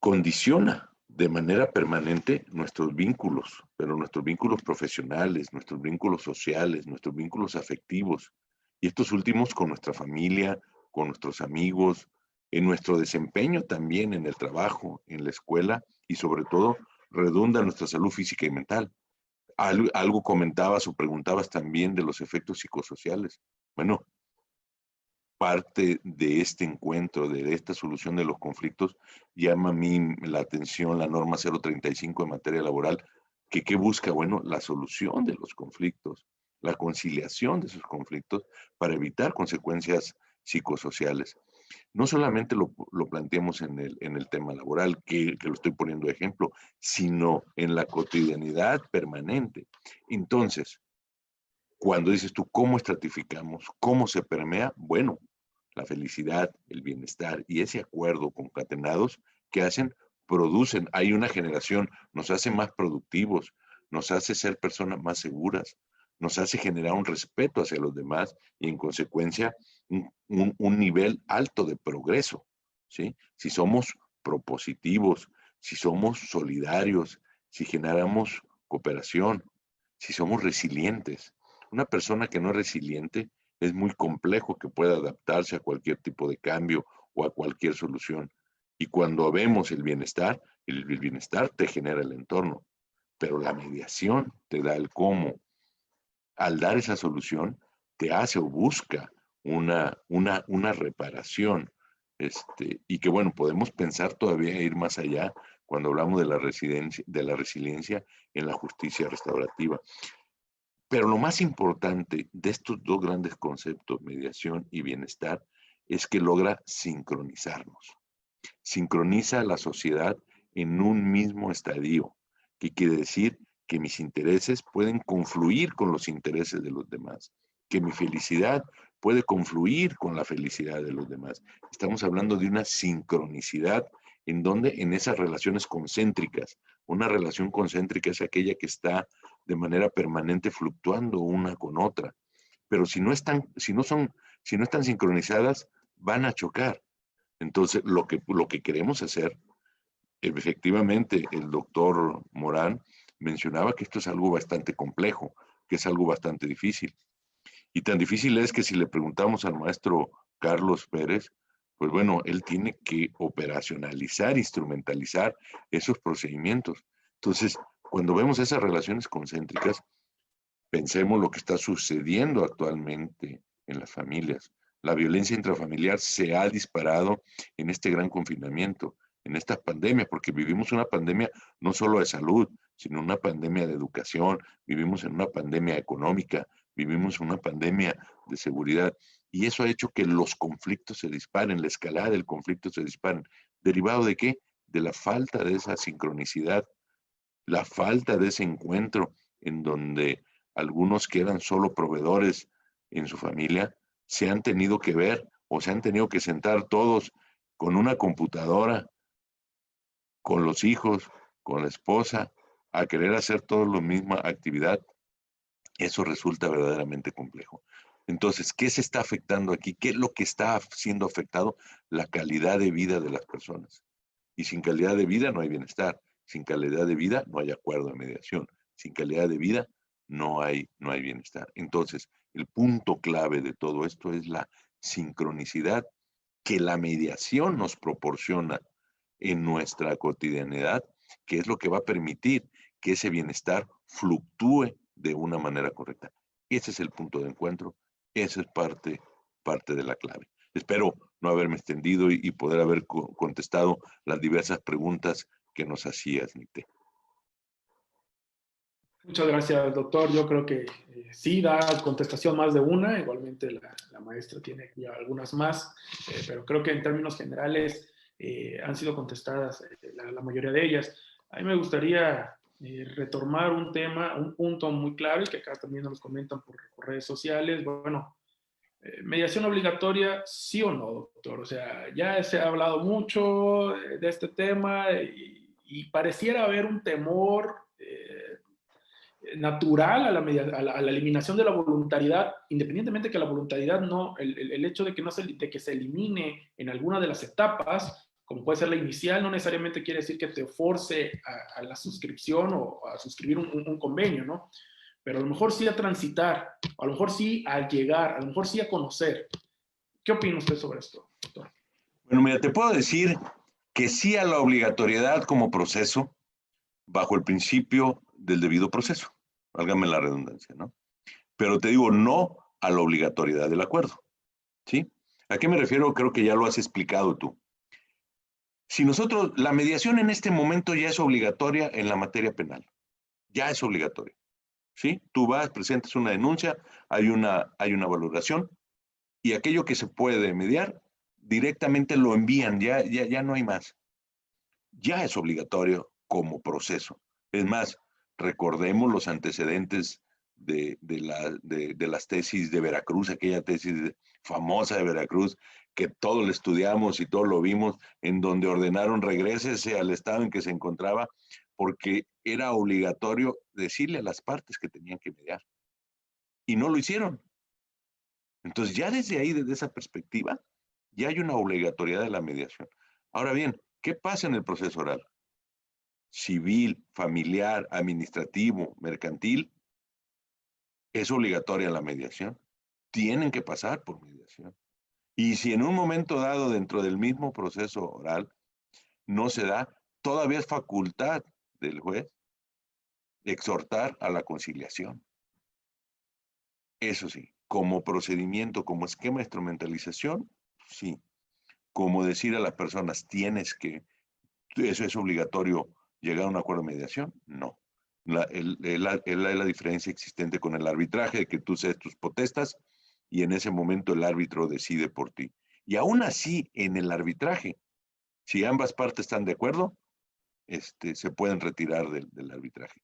condiciona de manera permanente nuestros vínculos, pero nuestros vínculos profesionales, nuestros vínculos sociales, nuestros vínculos afectivos, y estos últimos con nuestra familia, con nuestros amigos, en nuestro desempeño también en el trabajo, en la escuela, y sobre todo redunda en nuestra salud física y mental. Algo comentabas o preguntabas también de los efectos psicosociales. Bueno, parte de este encuentro, de esta solución de los conflictos, llama a mí la atención la norma 035 en materia laboral, que ¿qué busca? Bueno, la solución de los conflictos, la conciliación de esos conflictos para evitar consecuencias psicosociales. No solamente lo planteamos en el tema laboral, que lo estoy poniendo de ejemplo, sino en la cotidianidad permanente. Entonces, cuando dices tú, ¿cómo estratificamos? ¿Cómo se permea? Bueno, la felicidad, el bienestar y ese acuerdo concatenados que hacen, producen, hay una generación, nos hace más productivos, nos hace ser personas más seguras, nos hace generar un respeto hacia los demás y en consecuencia un nivel alto de progreso, ¿sí? Si somos propositivos, si somos solidarios, si generamos cooperación, si somos resilientes. Una persona que no es resiliente es muy complejo que pueda adaptarse a cualquier tipo de cambio o a cualquier solución. Y cuando vemos el bienestar te genera el entorno, pero la mediación te da el cómo. Al dar esa solución, te hace o busca una reparación. Y que bueno, podemos pensar todavía ir más allá cuando hablamos de la resiliencia en la justicia restaurativa. Pero lo más importante de estos dos grandes conceptos, mediación y bienestar, es que logra sincronizarnos. Sincroniza a la sociedad en un mismo estadio, que quiere decir que mis intereses pueden confluir con los intereses de los demás, que mi felicidad puede confluir con la felicidad de los demás. Estamos hablando de una sincronicidad en donde en esas relaciones concéntricas, una relación concéntrica es aquella que está de manera permanente fluctuando una con otra, pero si no están sincronizadas, van a chocar. Entonces, lo que queremos hacer, efectivamente, el doctor Morán mencionaba que esto es algo bastante complejo, que es algo bastante difícil. Y tan difícil es que si le preguntamos al maestro Carlos Pérez, pues bueno, él tiene que operacionalizar, instrumentalizar esos procedimientos. Entonces, cuando vemos esas relaciones concéntricas, pensemos lo que está sucediendo actualmente en las familias. La violencia intrafamiliar se ha disparado en este gran confinamiento, en esta pandemia, porque vivimos una pandemia no solo de salud, sino una pandemia de educación, vivimos en una pandemia económica, vivimos una pandemia de seguridad. Y eso ha hecho que los conflictos se disparen, la escalada del conflicto se disparen. ¿Derivado de qué? De la falta de esa sincronicidad, la falta de ese encuentro en donde algunos que eran solo proveedores en su familia se han tenido que ver o se han tenido que sentar todos con una computadora, con los hijos, con la esposa, a querer hacer todos la misma actividad. Eso resulta verdaderamente complejo. Entonces, ¿qué se está afectando aquí? ¿Qué es lo que está siendo afectado? La calidad de vida de las personas. Y sin calidad de vida no hay bienestar. Sin calidad de vida no hay acuerdo de mediación. Sin calidad de vida no hay bienestar. Entonces, el punto clave de todo esto es la sincronicidad que la mediación nos proporciona en nuestra cotidianidad, que es lo que va a permitir que ese bienestar fluctúe de una manera correcta. Ese es el punto de encuentro, esa es parte de la clave. Espero no haberme extendido y poder haber contestado las diversas preguntas que nos hacías, Nicté. Muchas gracias, doctor. Yo creo que sí da contestación más de una. Igualmente la maestra tiene aquí algunas más, pero creo que en términos generales han sido contestadas la mayoría de ellas. A mí me gustaría retomar un tema, un punto muy clave que acá también nos comentan por redes sociales. Bueno, mediación obligatoria, sí o no, doctor. O sea, ya se ha hablado mucho de este tema y pareciera haber un temor natural a la eliminación de la voluntariedad, independientemente que la voluntariedad no, el hecho de que, de que se elimine en alguna de las etapas, como puede ser la inicial, no necesariamente quiere decir que te force a la suscripción o a suscribir un convenio, ¿no? Pero a lo mejor sí a transitar, a lo mejor sí a llegar, a lo mejor sí a conocer. ¿Qué opina usted sobre esto, doctor? Bueno, mira, te puedo decir que sí a la obligatoriedad como proceso, bajo el principio del debido proceso, válgame la redundancia, ¿no? Pero te digo, no a la obligatoriedad del acuerdo, ¿sí? ¿A qué me refiero? Creo que ya lo has explicado tú. Si nosotros, la mediación en este momento ya es obligatoria en la materia penal, ya es obligatoria, ¿sí? Tú vas, presentas una denuncia, hay una valoración, y aquello que se puede mediar, directamente lo envían, ya no hay más. Ya es obligatorio como proceso. Es más, recordemos los antecedentes de las tesis de Veracruz, aquella tesis famosa de Veracruz, que todos lo estudiamos y todos lo vimos, en donde ordenaron regrésese al estado en que se encontraba, porque era obligatorio decirle a las partes que tenían que mediar. Y no lo hicieron. Entonces, ya desde ahí, desde esa perspectiva, ya hay una obligatoriedad de la mediación. Ahora bien, ¿qué pasa en el proceso oral? Civil, familiar, administrativo, mercantil, es obligatoria la mediación. Tienen que pasar por mediación. Y si en un momento dado dentro del mismo proceso oral no se da, todavía es facultad del juez exhortar a la conciliación. Eso sí, como procedimiento, como esquema de instrumentalización, sí. Como decir a las personas, eso es obligatorio llegar a un acuerdo de mediación, no. La diferencia existente con el arbitraje, de que tú cedes tus protestas y en ese momento el árbitro decide por ti. Y aún así, en el arbitraje, si ambas partes están de acuerdo, se pueden retirar del arbitraje.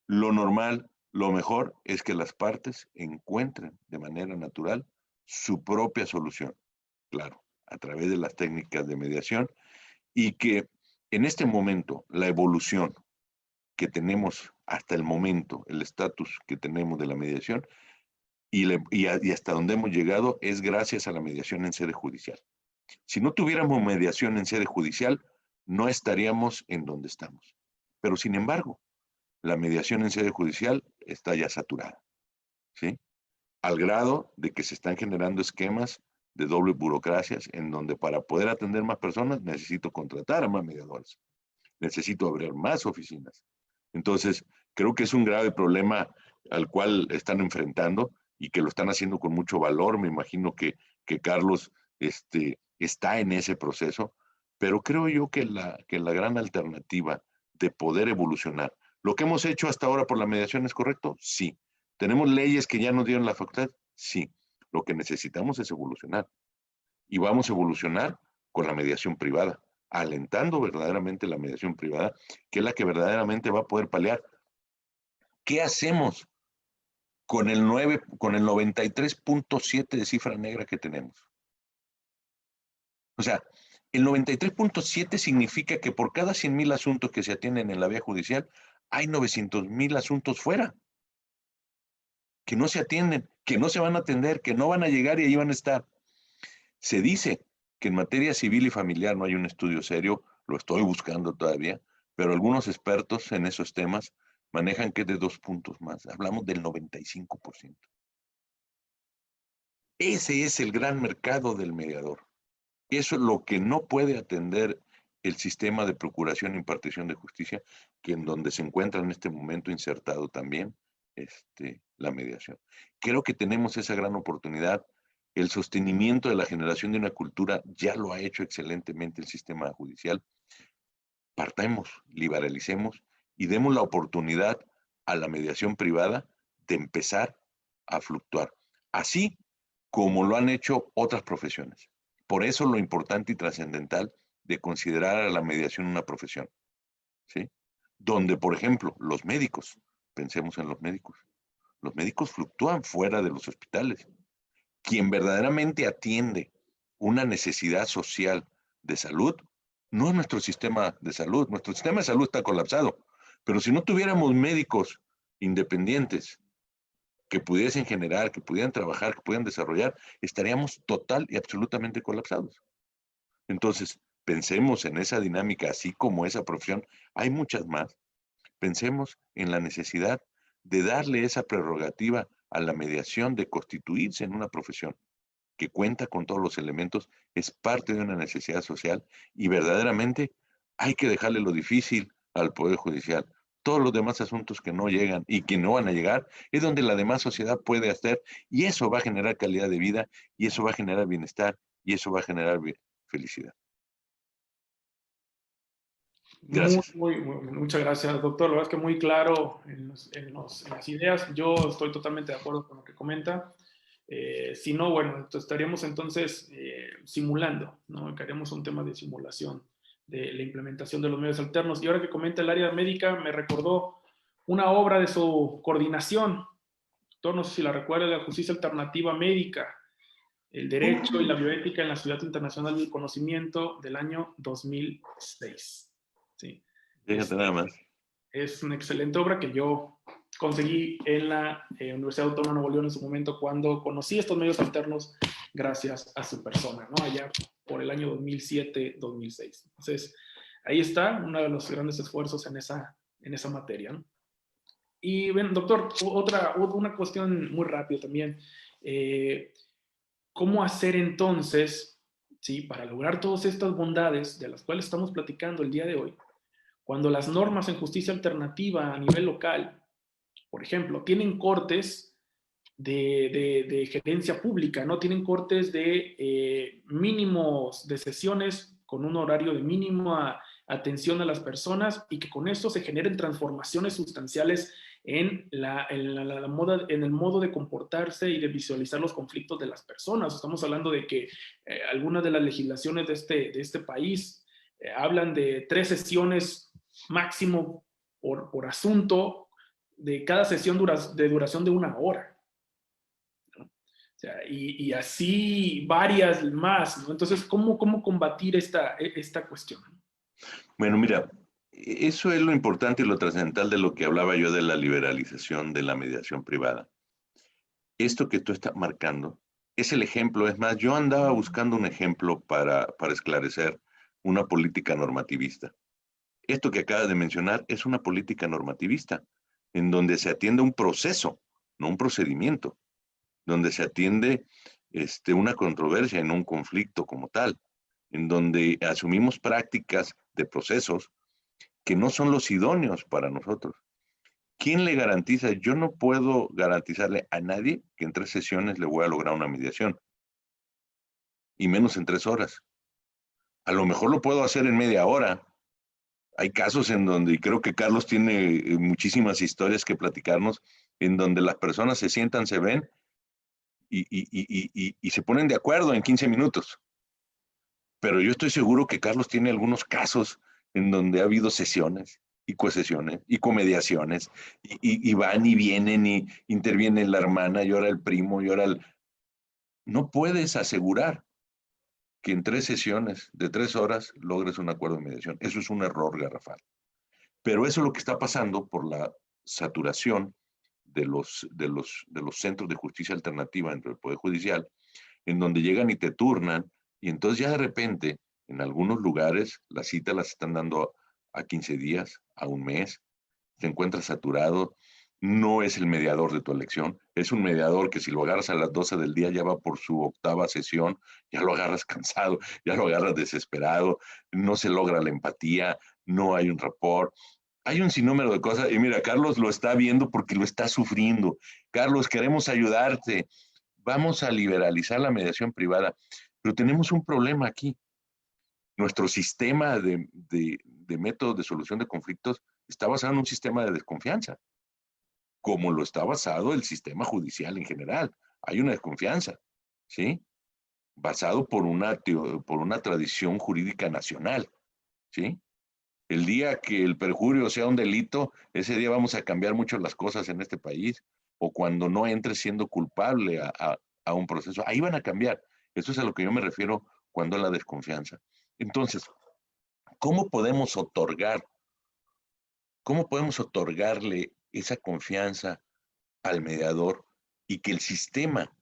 Lo normal, lo mejor es que las partes encuentren de manera natural su propia solución, claro, a través de las técnicas de mediación, y que en este momento la evolución que tenemos hasta el momento, el estatus que tenemos de la mediación y hasta donde hemos llegado es gracias a la mediación en sede judicial. Si no tuviéramos mediación en sede judicial, no estaríamos en donde estamos. Pero sin embargo, la mediación en sede judicial está ya saturada, ¿sí? Al grado de que se están generando esquemas de doble burocracias en donde para poder atender más personas necesito contratar a más mediadores, necesito abrir más oficinas. Entonces, creo que es un grave problema al cual están enfrentando y que lo están haciendo con mucho valor. Me imagino que Carlos está en ese proceso, pero creo yo que la gran alternativa de poder evolucionar, ¿lo que hemos hecho hasta ahora por la mediación es correcto? Sí. ¿Tenemos leyes que ya nos dieron la facultad? Sí. Lo que necesitamos es evolucionar. Y vamos a evolucionar con la mediación privada, alentando verdaderamente la mediación privada, que es la que verdaderamente va a poder paliar. ¿Qué hacemos con el 93.7 de cifra negra que tenemos? O sea, el 93.7 significa que por cada 100,000 asuntos que se atienden en la vía judicial, hay 900,000 asuntos fuera, que no se atienden, que no se van a atender, que no van a llegar y ahí van a estar. Se dice que en materia civil y familiar no hay un estudio serio, lo estoy buscando todavía, pero algunos expertos en esos temas manejan que es de 2 puntos más. Hablamos del 95%. Ese es el gran mercado del mediador. Eso es lo que no puede atender el sistema de procuración e impartición de justicia, que en donde se encuentra en este momento insertado también la mediación. Creo que tenemos esa gran oportunidad. El sostenimiento de la generación de una cultura ya lo ha hecho excelentemente el sistema judicial. Partamos, liberalicemos y demos la oportunidad a la mediación privada de empezar a fluctuar, así como lo han hecho otras profesiones. Por eso lo importante y trascendental de considerar a la mediación una profesión, ¿sí? Donde, por ejemplo, los médicos, pensemos en los médicos fluctúan fuera de los hospitales. Quien verdaderamente atiende una necesidad social de salud no es nuestro sistema de salud. Nuestro sistema de salud está colapsado. Pero si no tuviéramos médicos independientes que pudiesen generar, que pudieran trabajar, que pudieran desarrollar, estaríamos total y absolutamente colapsados. Entonces, pensemos en esa dinámica, así como esa profesión. Hay muchas más. Pensemos en la necesidad de darle esa prerrogativa a la mediación de constituirse en una profesión que cuenta con todos los elementos, es parte de una necesidad social y verdaderamente hay que dejarle lo difícil al Poder Judicial. Todos los demás asuntos que no llegan y que no van a llegar es donde la demás sociedad puede hacer, y eso va a generar calidad de vida, y eso va a generar bienestar, y eso va a generar felicidad. Gracias. Muchas gracias, doctor. La verdad es que muy claro en las ideas. Yo estoy totalmente de acuerdo con lo que comenta. Si no, bueno, estaríamos entonces simulando, ¿no? Que haremos un tema de simulación de la implementación de los medios alternos. Y ahora que comenta el área médica, me recordó una obra de su coordinación. Doctor, no sé si la recuerda, de la justicia alternativa médica, el derecho y la bioética en la Ciudad Internacional del Conocimiento del año 2006. Sí. Fíjate nada más. Es una excelente obra que yo conseguí en la Universidad Autónoma de Nuevo León en su momento cuando conocí estos medios alternos gracias a su persona, ¿no? Allá por el año 2007-2006. Entonces, ahí está uno de los grandes esfuerzos en esa materia, ¿no? Y bueno, doctor, una cuestión muy rápida también. ¿Cómo hacer entonces, sí, para lograr todas estas bondades de las cuales estamos platicando el día de hoy, cuando las normas en justicia alternativa a nivel local, por ejemplo, tienen cortes de gerencia pública, ¿no? Tienen cortes de mínimos de sesiones con un horario de mínima atención a las personas y que con esto se generen transformaciones sustanciales en el modo de comportarse y de visualizar los conflictos de las personas. Estamos hablando de que algunas de las legislaciones de este país hablan de 3 sesiones máximo por asunto, de cada sesión de duración de 1 hora. ¿No? O sea, y así varias más, ¿no? Entonces, ¿cómo combatir esta cuestión? Bueno, mira, eso es lo importante y lo trascendental de lo que hablaba yo de la liberalización de la mediación privada. Esto que tú estás marcando es el ejemplo. Es más, yo andaba buscando un ejemplo para esclarecer una política normativista. Esto que acabas de mencionar es una política normativista, en donde se atiende un proceso, no un procedimiento, donde se atiende una controversia y no un conflicto como tal, en donde asumimos prácticas de procesos que no son los idóneos para nosotros. ¿Quién le garantiza? Yo no puedo garantizarle a nadie que en 3 sesiones le voy a lograr una mediación, y menos en 3 horas. A lo mejor lo puedo hacer en media hora. Hay casos en donde, y creo que Carlos tiene muchísimas historias que platicarnos, en donde las personas se sientan, se ven y se ponen de acuerdo en 15 minutos. Pero yo estoy seguro que Carlos tiene algunos casos en donde ha habido sesiones y cosesiones y comediaciones y van y vienen y interviene la hermana y ahora el primo y ahora el... No puedes asegurar que en 3 sesiones de 3 horas logres un acuerdo de mediación. Eso es un error garrafal. Pero eso es lo que está pasando por la saturación de los centros de justicia alternativa dentro del Poder Judicial, en donde llegan y te turnan, y entonces ya de repente, en algunos lugares, las citas las están dando a 15 días, a 1 mes, te encuentras saturado, no es el mediador de tu elección, es un mediador que si lo agarras a las 12 del día ya va por su 8ª sesión, ya lo agarras cansado, ya lo agarras desesperado, no se logra la empatía, no hay un rapport. Hay un sinnúmero de cosas, y mira, Carlos lo está viendo porque lo está sufriendo. Carlos, queremos ayudarte. Vamos a liberalizar la mediación privada, pero tenemos un problema aquí. Nuestro sistema de métodos de solución de conflictos está basado en un sistema de desconfianza, como lo está basado el sistema judicial en general. Hay una desconfianza, ¿sí? Basado por una tradición jurídica nacional, ¿sí? El día que el perjurio sea un delito, ese día vamos a cambiar mucho las cosas en este país, o cuando no entre siendo culpable a un proceso, ahí van a cambiar. Eso es a lo que yo me refiero cuando a la desconfianza. Entonces, ¿cómo podemos otorgarle esa confianza al mediador y que el sistema,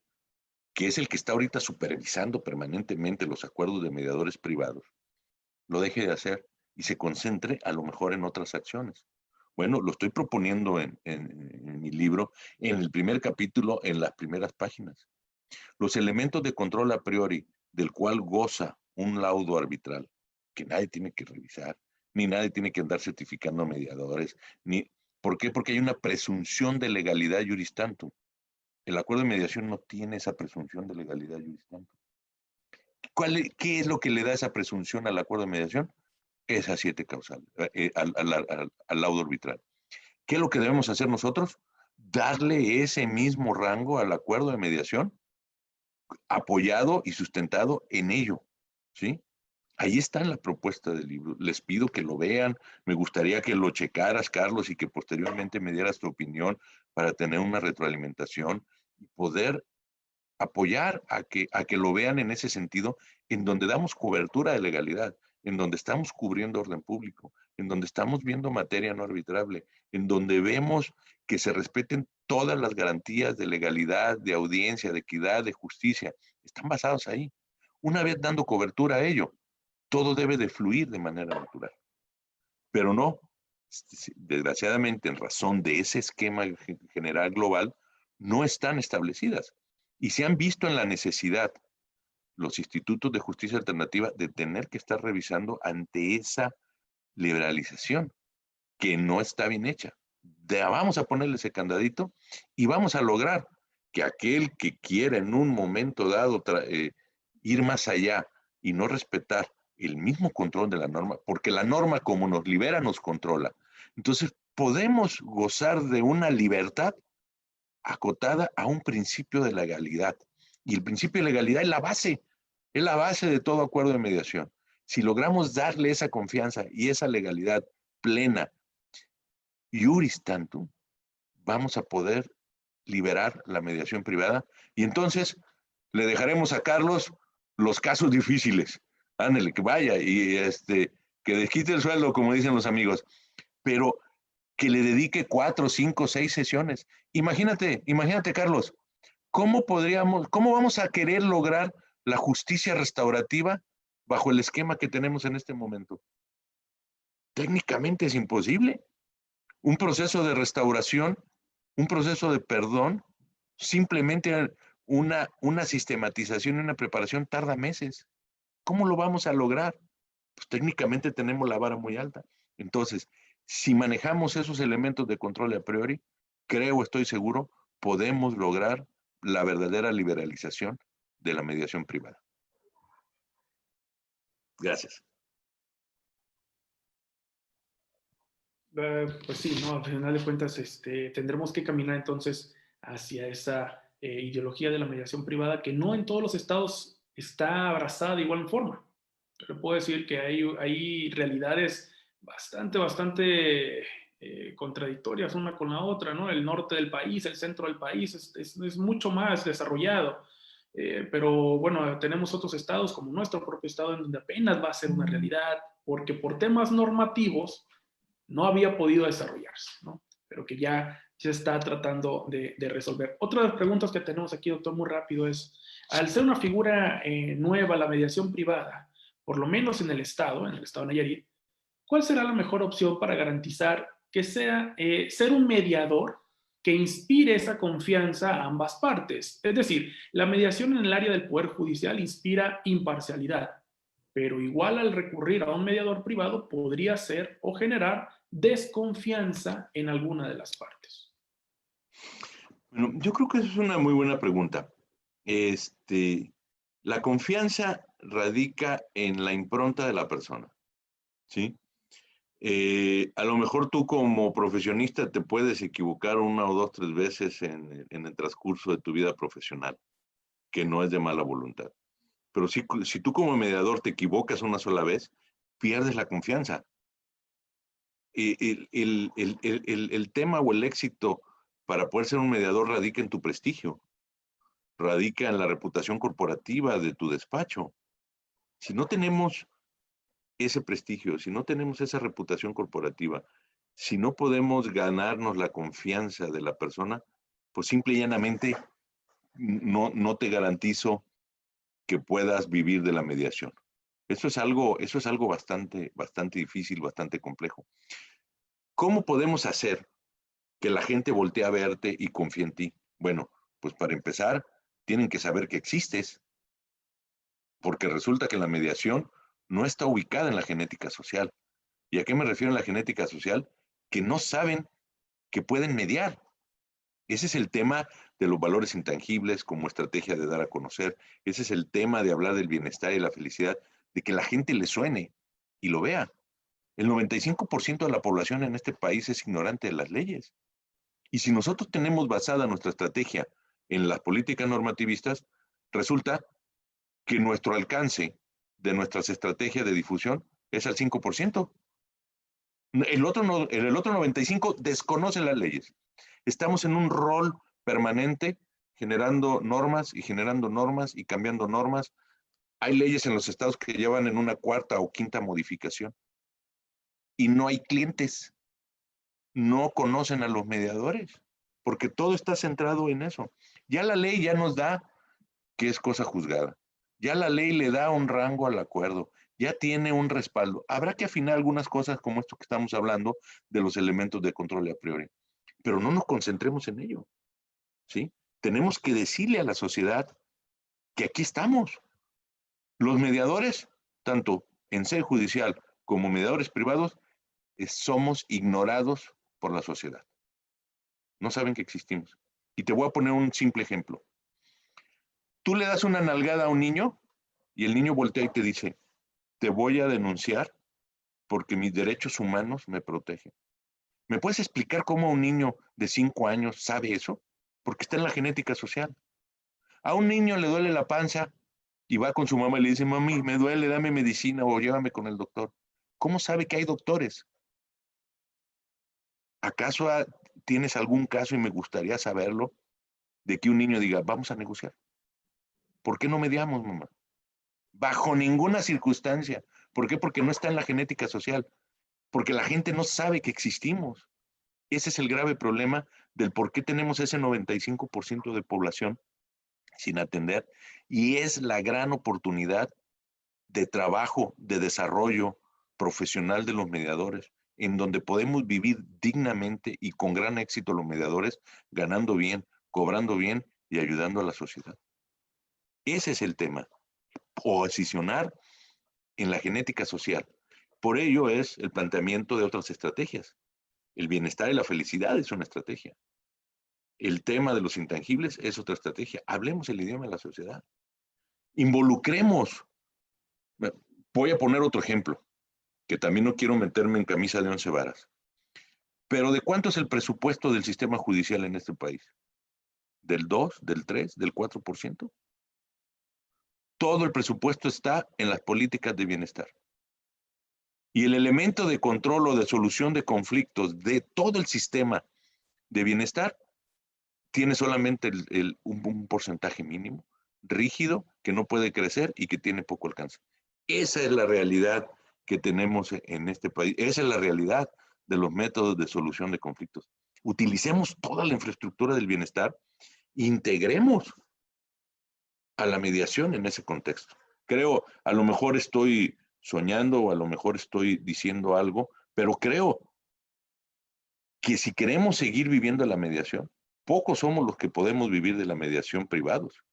que es el que está ahorita supervisando permanentemente los acuerdos de mediadores privados, lo deje de hacer y se concentre a lo mejor en otras acciones? Bueno, lo estoy proponiendo en mi libro, en el primer capítulo, en las primeras páginas. Los elementos de control a priori del cual goza un laudo arbitral, que nadie tiene que revisar, ni nadie tiene que andar certificando mediadores. ¿Por qué? Porque hay una presunción de legalidad juris tantum. El acuerdo de mediación no tiene esa presunción de legalidad juris tantum. ¿Qué es lo que le da esa presunción al acuerdo de mediación? Esas 7 causales, al laudo arbitral. ¿Qué es lo que debemos hacer nosotros? Darle ese mismo rango al acuerdo de mediación, apoyado y sustentado en ello, ¿sí? Ahí está en la propuesta del libro. Les pido que lo vean. Me gustaría que lo checaras, Carlos, y que posteriormente me dieras tu opinión para tener una retroalimentación y poder apoyar a que lo vean en ese sentido, en donde damos cobertura de legalidad, en donde estamos cubriendo orden público, en donde estamos viendo materia no arbitrable, en donde vemos que se respeten todas las garantías de legalidad, de audiencia, de equidad, de justicia. Están basados ahí. Una vez dando cobertura a ello, todo debe de fluir de manera natural. Pero no, desgraciadamente, en razón de ese esquema general global, no están establecidas. Y se han visto en la necesidad los institutos de justicia alternativa de tener que estar revisando ante esa liberalización que no está bien hecha. Vamos a ponerle ese candadito y vamos a lograr que aquel que quiera en un momento dado ir más allá y no respetar el mismo control de la norma, porque la norma como nos libera nos controla. Entonces podemos gozar de una libertad acotada a un principio de legalidad. Y el principio de legalidad es la base de todo acuerdo de mediación. Si logramos darle esa confianza y esa legalidad plena, juris tantum, vamos a poder liberar la mediación privada y entonces le dejaremos a Carlos los casos difíciles. Ándale, que vaya y que desquite el sueldo, como dicen los amigos, pero que le dedique 4, 5, 6 sesiones. Imagínate, Carlos, ¿cómo vamos a querer lograr la justicia restaurativa bajo el esquema que tenemos en este momento? Técnicamente es imposible. Un proceso de restauración, un proceso de perdón, simplemente una sistematización y una preparación tarda meses. ¿Cómo lo vamos a lograr? Pues técnicamente tenemos la vara muy alta. Entonces, si manejamos esos elementos de control a priori, estoy seguro, podemos lograr la verdadera liberalización de la mediación privada. Gracias. Pues sí, ¿no? Al final de cuentas tendremos que caminar entonces hacia esa ideología de la mediación privada que no en todos los estados está abrazada de igual forma. Yo le puedo decir que hay realidades bastante contradictorias una con la otra, ¿no? El norte del país, el centro del país es mucho más desarrollado. Pero bueno, tenemos otros estados como nuestro propio estado en donde apenas va a ser una realidad porque por temas normativos no había podido desarrollarse, ¿no? Pero que ya se está tratando de resolver. Otra de las preguntas que tenemos aquí, doctor, muy rápido es, al ser una figura nueva, la mediación privada, por lo menos en el estado de Nayarit, ¿cuál será la mejor opción para garantizar que sea ser un mediador que inspire esa confianza a ambas partes? Es decir, la mediación en el área del Poder Judicial inspira imparcialidad, pero igual al recurrir a un mediador privado podría ser o generar desconfianza en alguna de las partes. Bueno, yo creo que eso es una muy buena pregunta. La confianza radica en la impronta de la persona, ¿sí? A lo mejor tú como profesionista te puedes equivocar 1 o 2, 3 veces en el transcurso de tu vida profesional, que no es de mala voluntad. Pero si tú como mediador te equivocas una sola vez, pierdes la confianza. El tema o el éxito para poder ser un mediador radica en tu prestigio, radica en la reputación corporativa de tu despacho. Si no tenemos ese prestigio, si no tenemos esa reputación corporativa, si no podemos ganarnos la confianza de la persona, pues simple y llanamente no te garantizo que puedas vivir de la mediación. Eso es algo bastante difícil, bastante complejo. ¿Cómo podemos hacer que la gente voltee a verte y confíe en ti? Bueno, pues para empezar, tienen que saber que existes, porque resulta que la mediación no está ubicada en la genética social. ¿Y a qué me refiero en la genética social? Que no saben que pueden mediar. Ese es el tema de los valores intangibles como estrategia de dar a conocer. Ese es el tema de hablar del bienestar y la felicidad, de que la gente le suene y lo vea. El 95% de la población en este país es ignorante de las leyes. Y si nosotros tenemos basada nuestra estrategia en las políticas normativistas, resulta que nuestro alcance de nuestras estrategias de difusión es al 5%. El otro 95% desconoce las leyes. Estamos en un rol permanente generando normas y cambiando normas. Hay leyes en los estados que llevan en una cuarta o quinta modificación y no hay clientes. No conocen a los mediadores porque todo está centrado en eso. Ya la ley ya nos da que es cosa juzgada. Ya la ley le da un rango al acuerdo. Ya tiene un respaldo. Habrá que afinar algunas cosas como esto que estamos hablando de los elementos de control a priori. Pero no nos concentremos en ello, ¿sí? Tenemos que decirle a la sociedad que aquí estamos. Los mediadores, tanto en sede judicial como mediadores privados, somos ignorados por la sociedad. No saben que existimos. Y te voy a poner un simple ejemplo. Tú le das una nalgada a un niño y el niño voltea y te dice, te voy a denunciar porque mis derechos humanos me protegen. ¿Me puedes explicar cómo un niño de 5 años sabe eso? Porque está en la genética social. A un niño le duele la panza y va con su mamá y le dice, mami, me duele, dame medicina o llévame con el doctor. ¿Cómo sabe que hay doctores? ¿Acaso tienes algún caso, y me gustaría saberlo, de que un niño diga, vamos a negociar? ¿Por qué no mediamos, mamá? Bajo ninguna circunstancia. ¿Por qué? Porque no está en la genética social. Porque la gente no sabe que existimos. Ese es el grave problema del por qué tenemos ese 95% de población sin atender. Y es la gran oportunidad de trabajo, de desarrollo profesional de los mediadores, en donde podemos vivir dignamente y con gran éxito los mediadores, ganando bien, cobrando bien y ayudando a la sociedad. Ese es el tema. Posicionar en la genética social. Por ello es el planteamiento de otras estrategias. El bienestar y la felicidad es una estrategia. El tema de los intangibles es otra estrategia. Hablemos el idioma de la sociedad. Involucremos. Voy a poner otro ejemplo, que también no quiero meterme en camisa de 11 varas. Pero ¿de cuánto es el presupuesto del sistema judicial en este país? ¿Del 2, del 3, del 4%? Todo el presupuesto está en las políticas de bienestar. Y el elemento de control o de solución de conflictos de todo el sistema de bienestar tiene solamente un porcentaje mínimo, rígido, que no puede crecer y que tiene poco alcance. Esa es la realidad que tenemos en este país. Esa es la realidad de los métodos de solución de conflictos. Utilicemos toda la infraestructura del bienestar, integremos a la mediación en ese contexto. Creo, a lo mejor estoy soñando o a lo mejor estoy diciendo algo, pero creo que si queremos seguir viviendo la mediación, pocos somos los que podemos vivir de la mediación privados.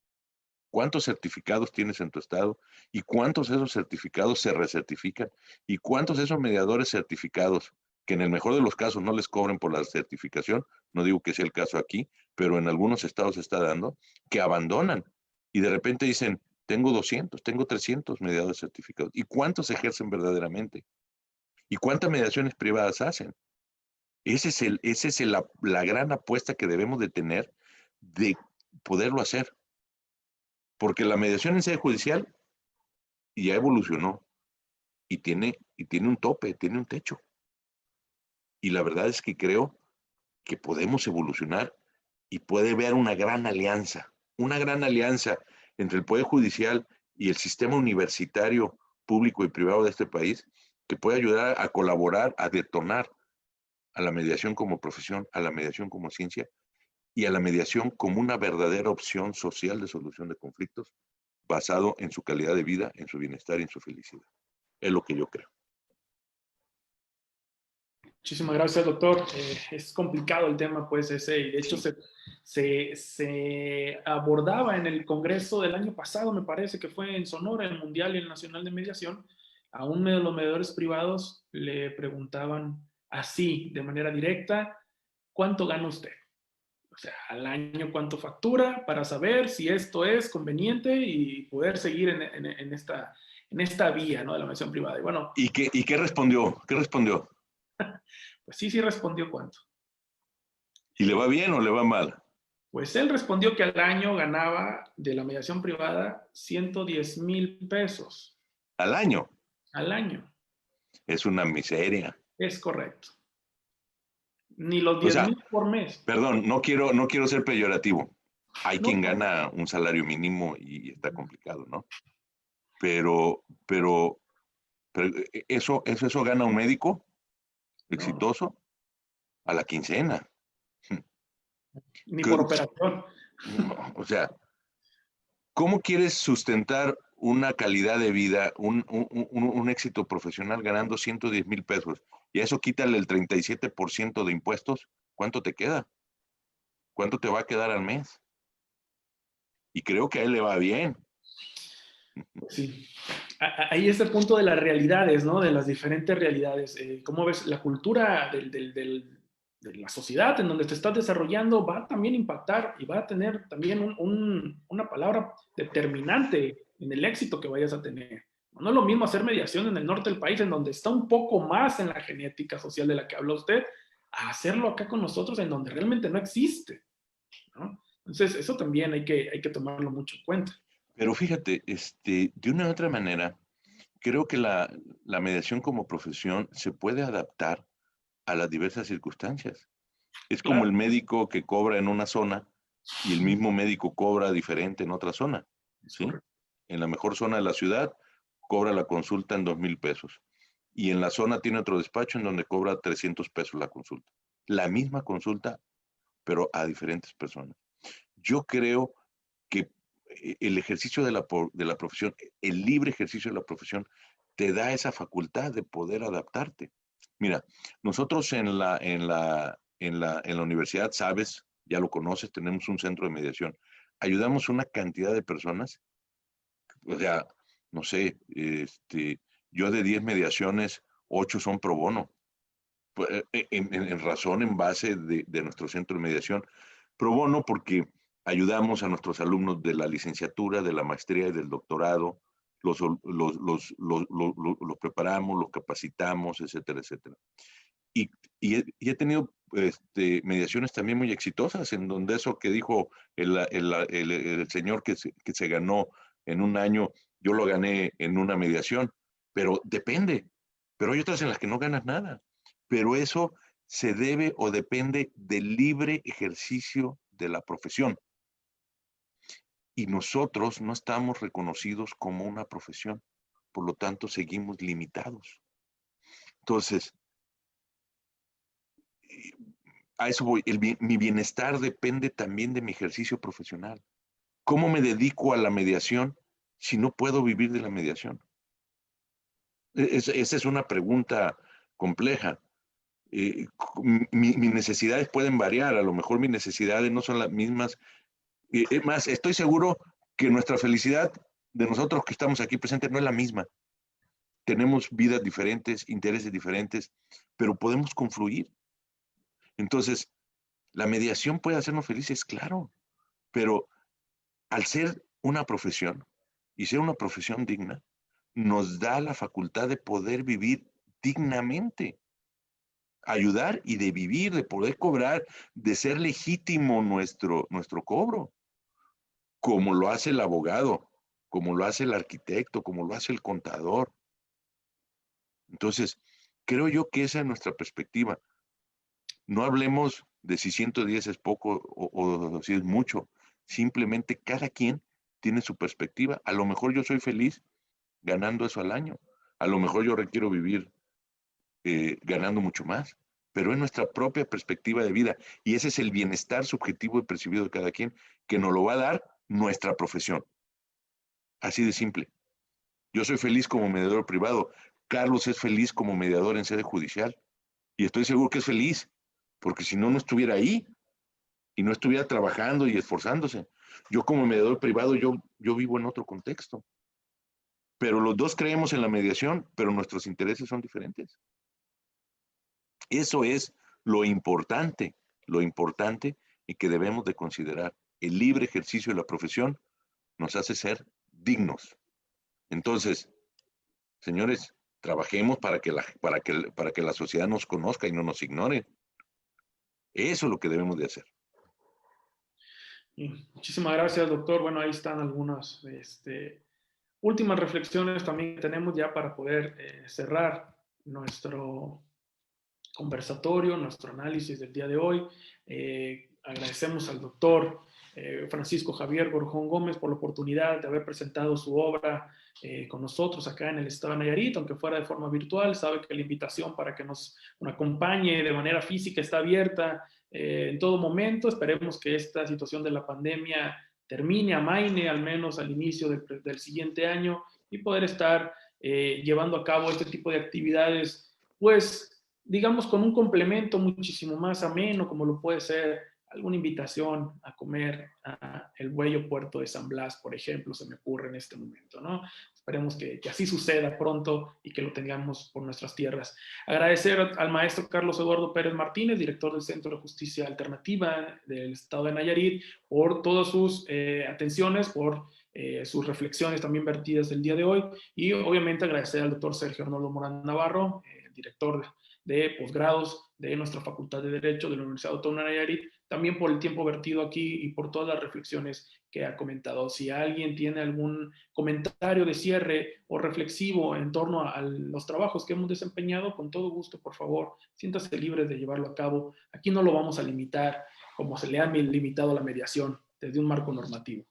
¿Cuántos certificados tienes en tu estado? ¿Y cuántos de esos certificados se recertifican? ¿Y cuántos de esos mediadores certificados, que en el mejor de los casos no les cobren por la certificación, no digo que sea el caso aquí, pero en algunos estados se está dando, que abandonan y de repente dicen, tengo 200, tengo 300 mediadores certificados? ¿Y cuántos ejercen verdaderamente? ¿Y cuántas mediaciones privadas hacen? Esa es la gran apuesta que debemos de tener de poderlo hacer. Porque la mediación en sede judicial ya evolucionó y tiene un tope, tiene un techo. Y la verdad es que creo que podemos evolucionar y puede haber una gran alianza entre el Poder Judicial y el sistema universitario público y privado de este país, que puede ayudar a colaborar, a detonar a la mediación como profesión, a la mediación como ciencia y a la mediación como una verdadera opción social de solución de conflictos basado en su calidad de vida, en su bienestar y en su felicidad. Es lo que yo creo. Muchísimas gracias, doctor. Es complicado el tema, pues, ese, y de hecho se abordaba en el Congreso del año pasado, me parece que fue en Sonora, el Mundial y el Nacional de Mediación, A uno de los mediadores privados le preguntaban así, de manera directa, ¿cuánto gana usted? O sea, al año cuánto factura para saber si esto es conveniente y poder seguir en esta vía, ¿no? De la mediación privada. Y bueno, ¿Y qué respondió? ¿Qué respondió? pues sí respondió cuánto. ¿Y le va bien o le va mal? Pues él respondió que al año ganaba de la mediación privada 110,000 pesos. ¿Al año? Al año. Es una miseria. Es correcto. Ni los O sea, 10,000 por mes. perdón, no quiero ser peyorativo. Hay No, quien gana un salario mínimo y está complicado, ¿no? Pero eso gana un médico exitoso a la quincena. ni por operación. O sea, ¿cómo quieres sustentar una calidad de vida, un éxito profesional ganando 110,000 pesos? Y a eso quítale el 37% de impuestos. ¿Cuánto te queda? ¿Cuánto te va a quedar al mes? Y creo que a él le va bien. Sí. Ahí es el punto de las realidades, ¿no? De las diferentes realidades. ¿Cómo ves? La cultura de la sociedad en donde te estás desarrollando va a también impactar y va a tener también una palabra determinante en el éxito que vayas a tener. No es lo mismo hacer mediación en el norte del país, en donde está un poco más en la genética social de la que habla usted, a hacerlo acá con nosotros, en donde realmente no existe, ¿no? Entonces, eso también hay que tomarlo mucho en cuenta. Pero fíjate, de una u otra manera, creo que la mediación como profesión se puede adaptar a las diversas circunstancias. Es como Claro. el médico que cobra en una zona y el mismo médico cobra diferente en otra zona, ¿sí? En la mejor zona de la ciudad cobra la consulta en 2,000 pesos y en la zona tiene otro despacho en donde cobra 300 pesos la consulta. La misma consulta, pero a diferentes personas. Yo creo que el ejercicio de la profesión, el libre ejercicio de la profesión, te da esa facultad de poder adaptarte. Mira, nosotros en la universidad, sabes, ya lo conoces, tenemos un centro de mediación. Ayudamos a una cantidad de personas, o sea, no sé, yo de 10 mediaciones, 8 son pro bono, en razón, en base de nuestro centro de mediación. Pro bono porque ayudamos a nuestros alumnos de la licenciatura, de la maestría y del doctorado, los preparamos, los capacitamos, etcétera, etcétera. Y he tenido mediaciones también muy exitosas, en donde eso que dijo el señor que se ganó en un año, yo lo gané en una mediación, pero depende. Pero hay otras en las que no ganas nada. Pero eso se debe o depende del libre ejercicio de la profesión. Y nosotros no estamos reconocidos como una profesión, por lo tanto seguimos limitados. Entonces, a eso voy. Mi bienestar depende también de mi ejercicio profesional. ¿Cómo me dedico a la mediación si no puedo vivir de la mediación? Esa es una pregunta compleja. Mis necesidades pueden variar, a lo mejor mis necesidades no son las mismas. Es más, estoy seguro que nuestra felicidad de nosotros que estamos aquí presentes no es la misma. Tenemos vidas diferentes, intereses diferentes, pero podemos confluir. Entonces, la mediación puede hacernos felices, claro, pero al ser una profesión y ser una profesión digna, nos da la facultad de poder vivir dignamente, ayudar y de vivir, de poder cobrar, de ser legítimo nuestro cobro, como lo hace el abogado, como lo hace el arquitecto, como lo hace el contador. Entonces, creo yo que esa es nuestra perspectiva. No hablemos de si 110 es poco o si es mucho. Simplemente cada quien tiene su perspectiva. A lo mejor yo soy feliz ganando eso al año. A lo mejor yo requiero vivir ganando mucho más. Pero es nuestra propia perspectiva de vida. Y ese es el bienestar subjetivo y percibido de cada quien que nos lo va a dar nuestra profesión. Así de simple. Yo soy feliz como mediador privado. Carlos es feliz como mediador en sede judicial. Y estoy seguro que es feliz, porque si no, no estuviera ahí y no estuviera trabajando y esforzándose. Yo como mediador privado, yo vivo en otro contexto. pero los dos creemos en la mediación, pero nuestros intereses son diferentes. Eso es lo importante y que debemos de considerar. El libre ejercicio de la profesión nos hace ser dignos. Entonces, señores, trabajemos para que la sociedad nos conozca y no nos ignore. Eso es lo que debemos de hacer. Muchísimas gracias, doctor. Bueno, ahí están algunas últimas reflexiones también que tenemos ya para poder cerrar nuestro conversatorio, nuestro análisis del día de hoy. Agradecemos al doctor Francisco Javier Gorjón Gómez por la oportunidad de haber presentado su obra con nosotros acá en el estado de Nayarit, aunque fuera de forma virtual. Sabe que la invitación para que nos acompañe de manera física está abierta en todo momento. Esperemos que esta situación de la pandemia termine, amaine al menos al inicio del siguiente año y poder estar llevando a cabo este tipo de actividades, pues, digamos, con un complemento muchísimo más ameno, como lo puede ser alguna invitación a comer a el Huello Puerto de San Blas, por ejemplo, se me ocurre en este momento, ¿no? Esperemos que así suceda pronto y que lo tengamos por nuestras tierras. Agradecer al maestro Carlos Eduardo Pérez Martínez, director del Centro de Justicia Alternativa del Estado de Nayarit, por todas sus atenciones, por sus reflexiones también vertidas el día de hoy, y obviamente agradecer al doctor Sergio Arnoldo Morán Navarro, director de posgrados de nuestra Facultad de Derecho de la Universidad Autónoma de Nayarit, también por el tiempo vertido aquí y por todas las reflexiones que ha comentado. Si alguien tiene algún comentario de cierre o reflexivo en torno a los trabajos que hemos desempeñado, con todo gusto, por favor, siéntase libre de llevarlo a cabo. Aquí no lo vamos a limitar como se le ha limitado la mediación desde un marco normativo.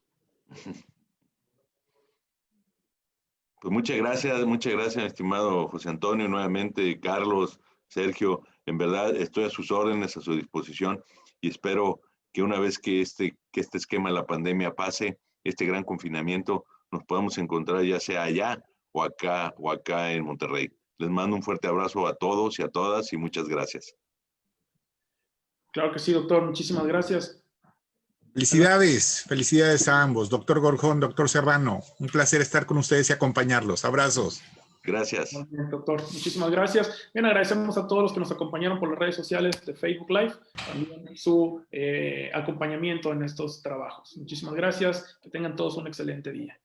Pues muchas gracias, estimado José Antonio, nuevamente, Carlos, Sergio, en verdad estoy a sus órdenes, a su disposición, y espero que una vez que este esquema de la pandemia pase, este gran confinamiento, nos podamos encontrar ya sea allá o acá en Monterrey. Les mando un fuerte abrazo a todos y a todas y muchas gracias. Claro que sí, doctor, muchísimas gracias. Felicidades a ambos, doctor Gorjón, doctor Serrano. Un placer estar con ustedes y acompañarlos. Abrazos. Gracias. Bien, doctor, muchísimas gracias. Bien, agradecemos a todos los que nos acompañaron por las redes sociales de Facebook Live, también su acompañamiento en estos trabajos. Muchísimas gracias, que tengan todos un excelente día.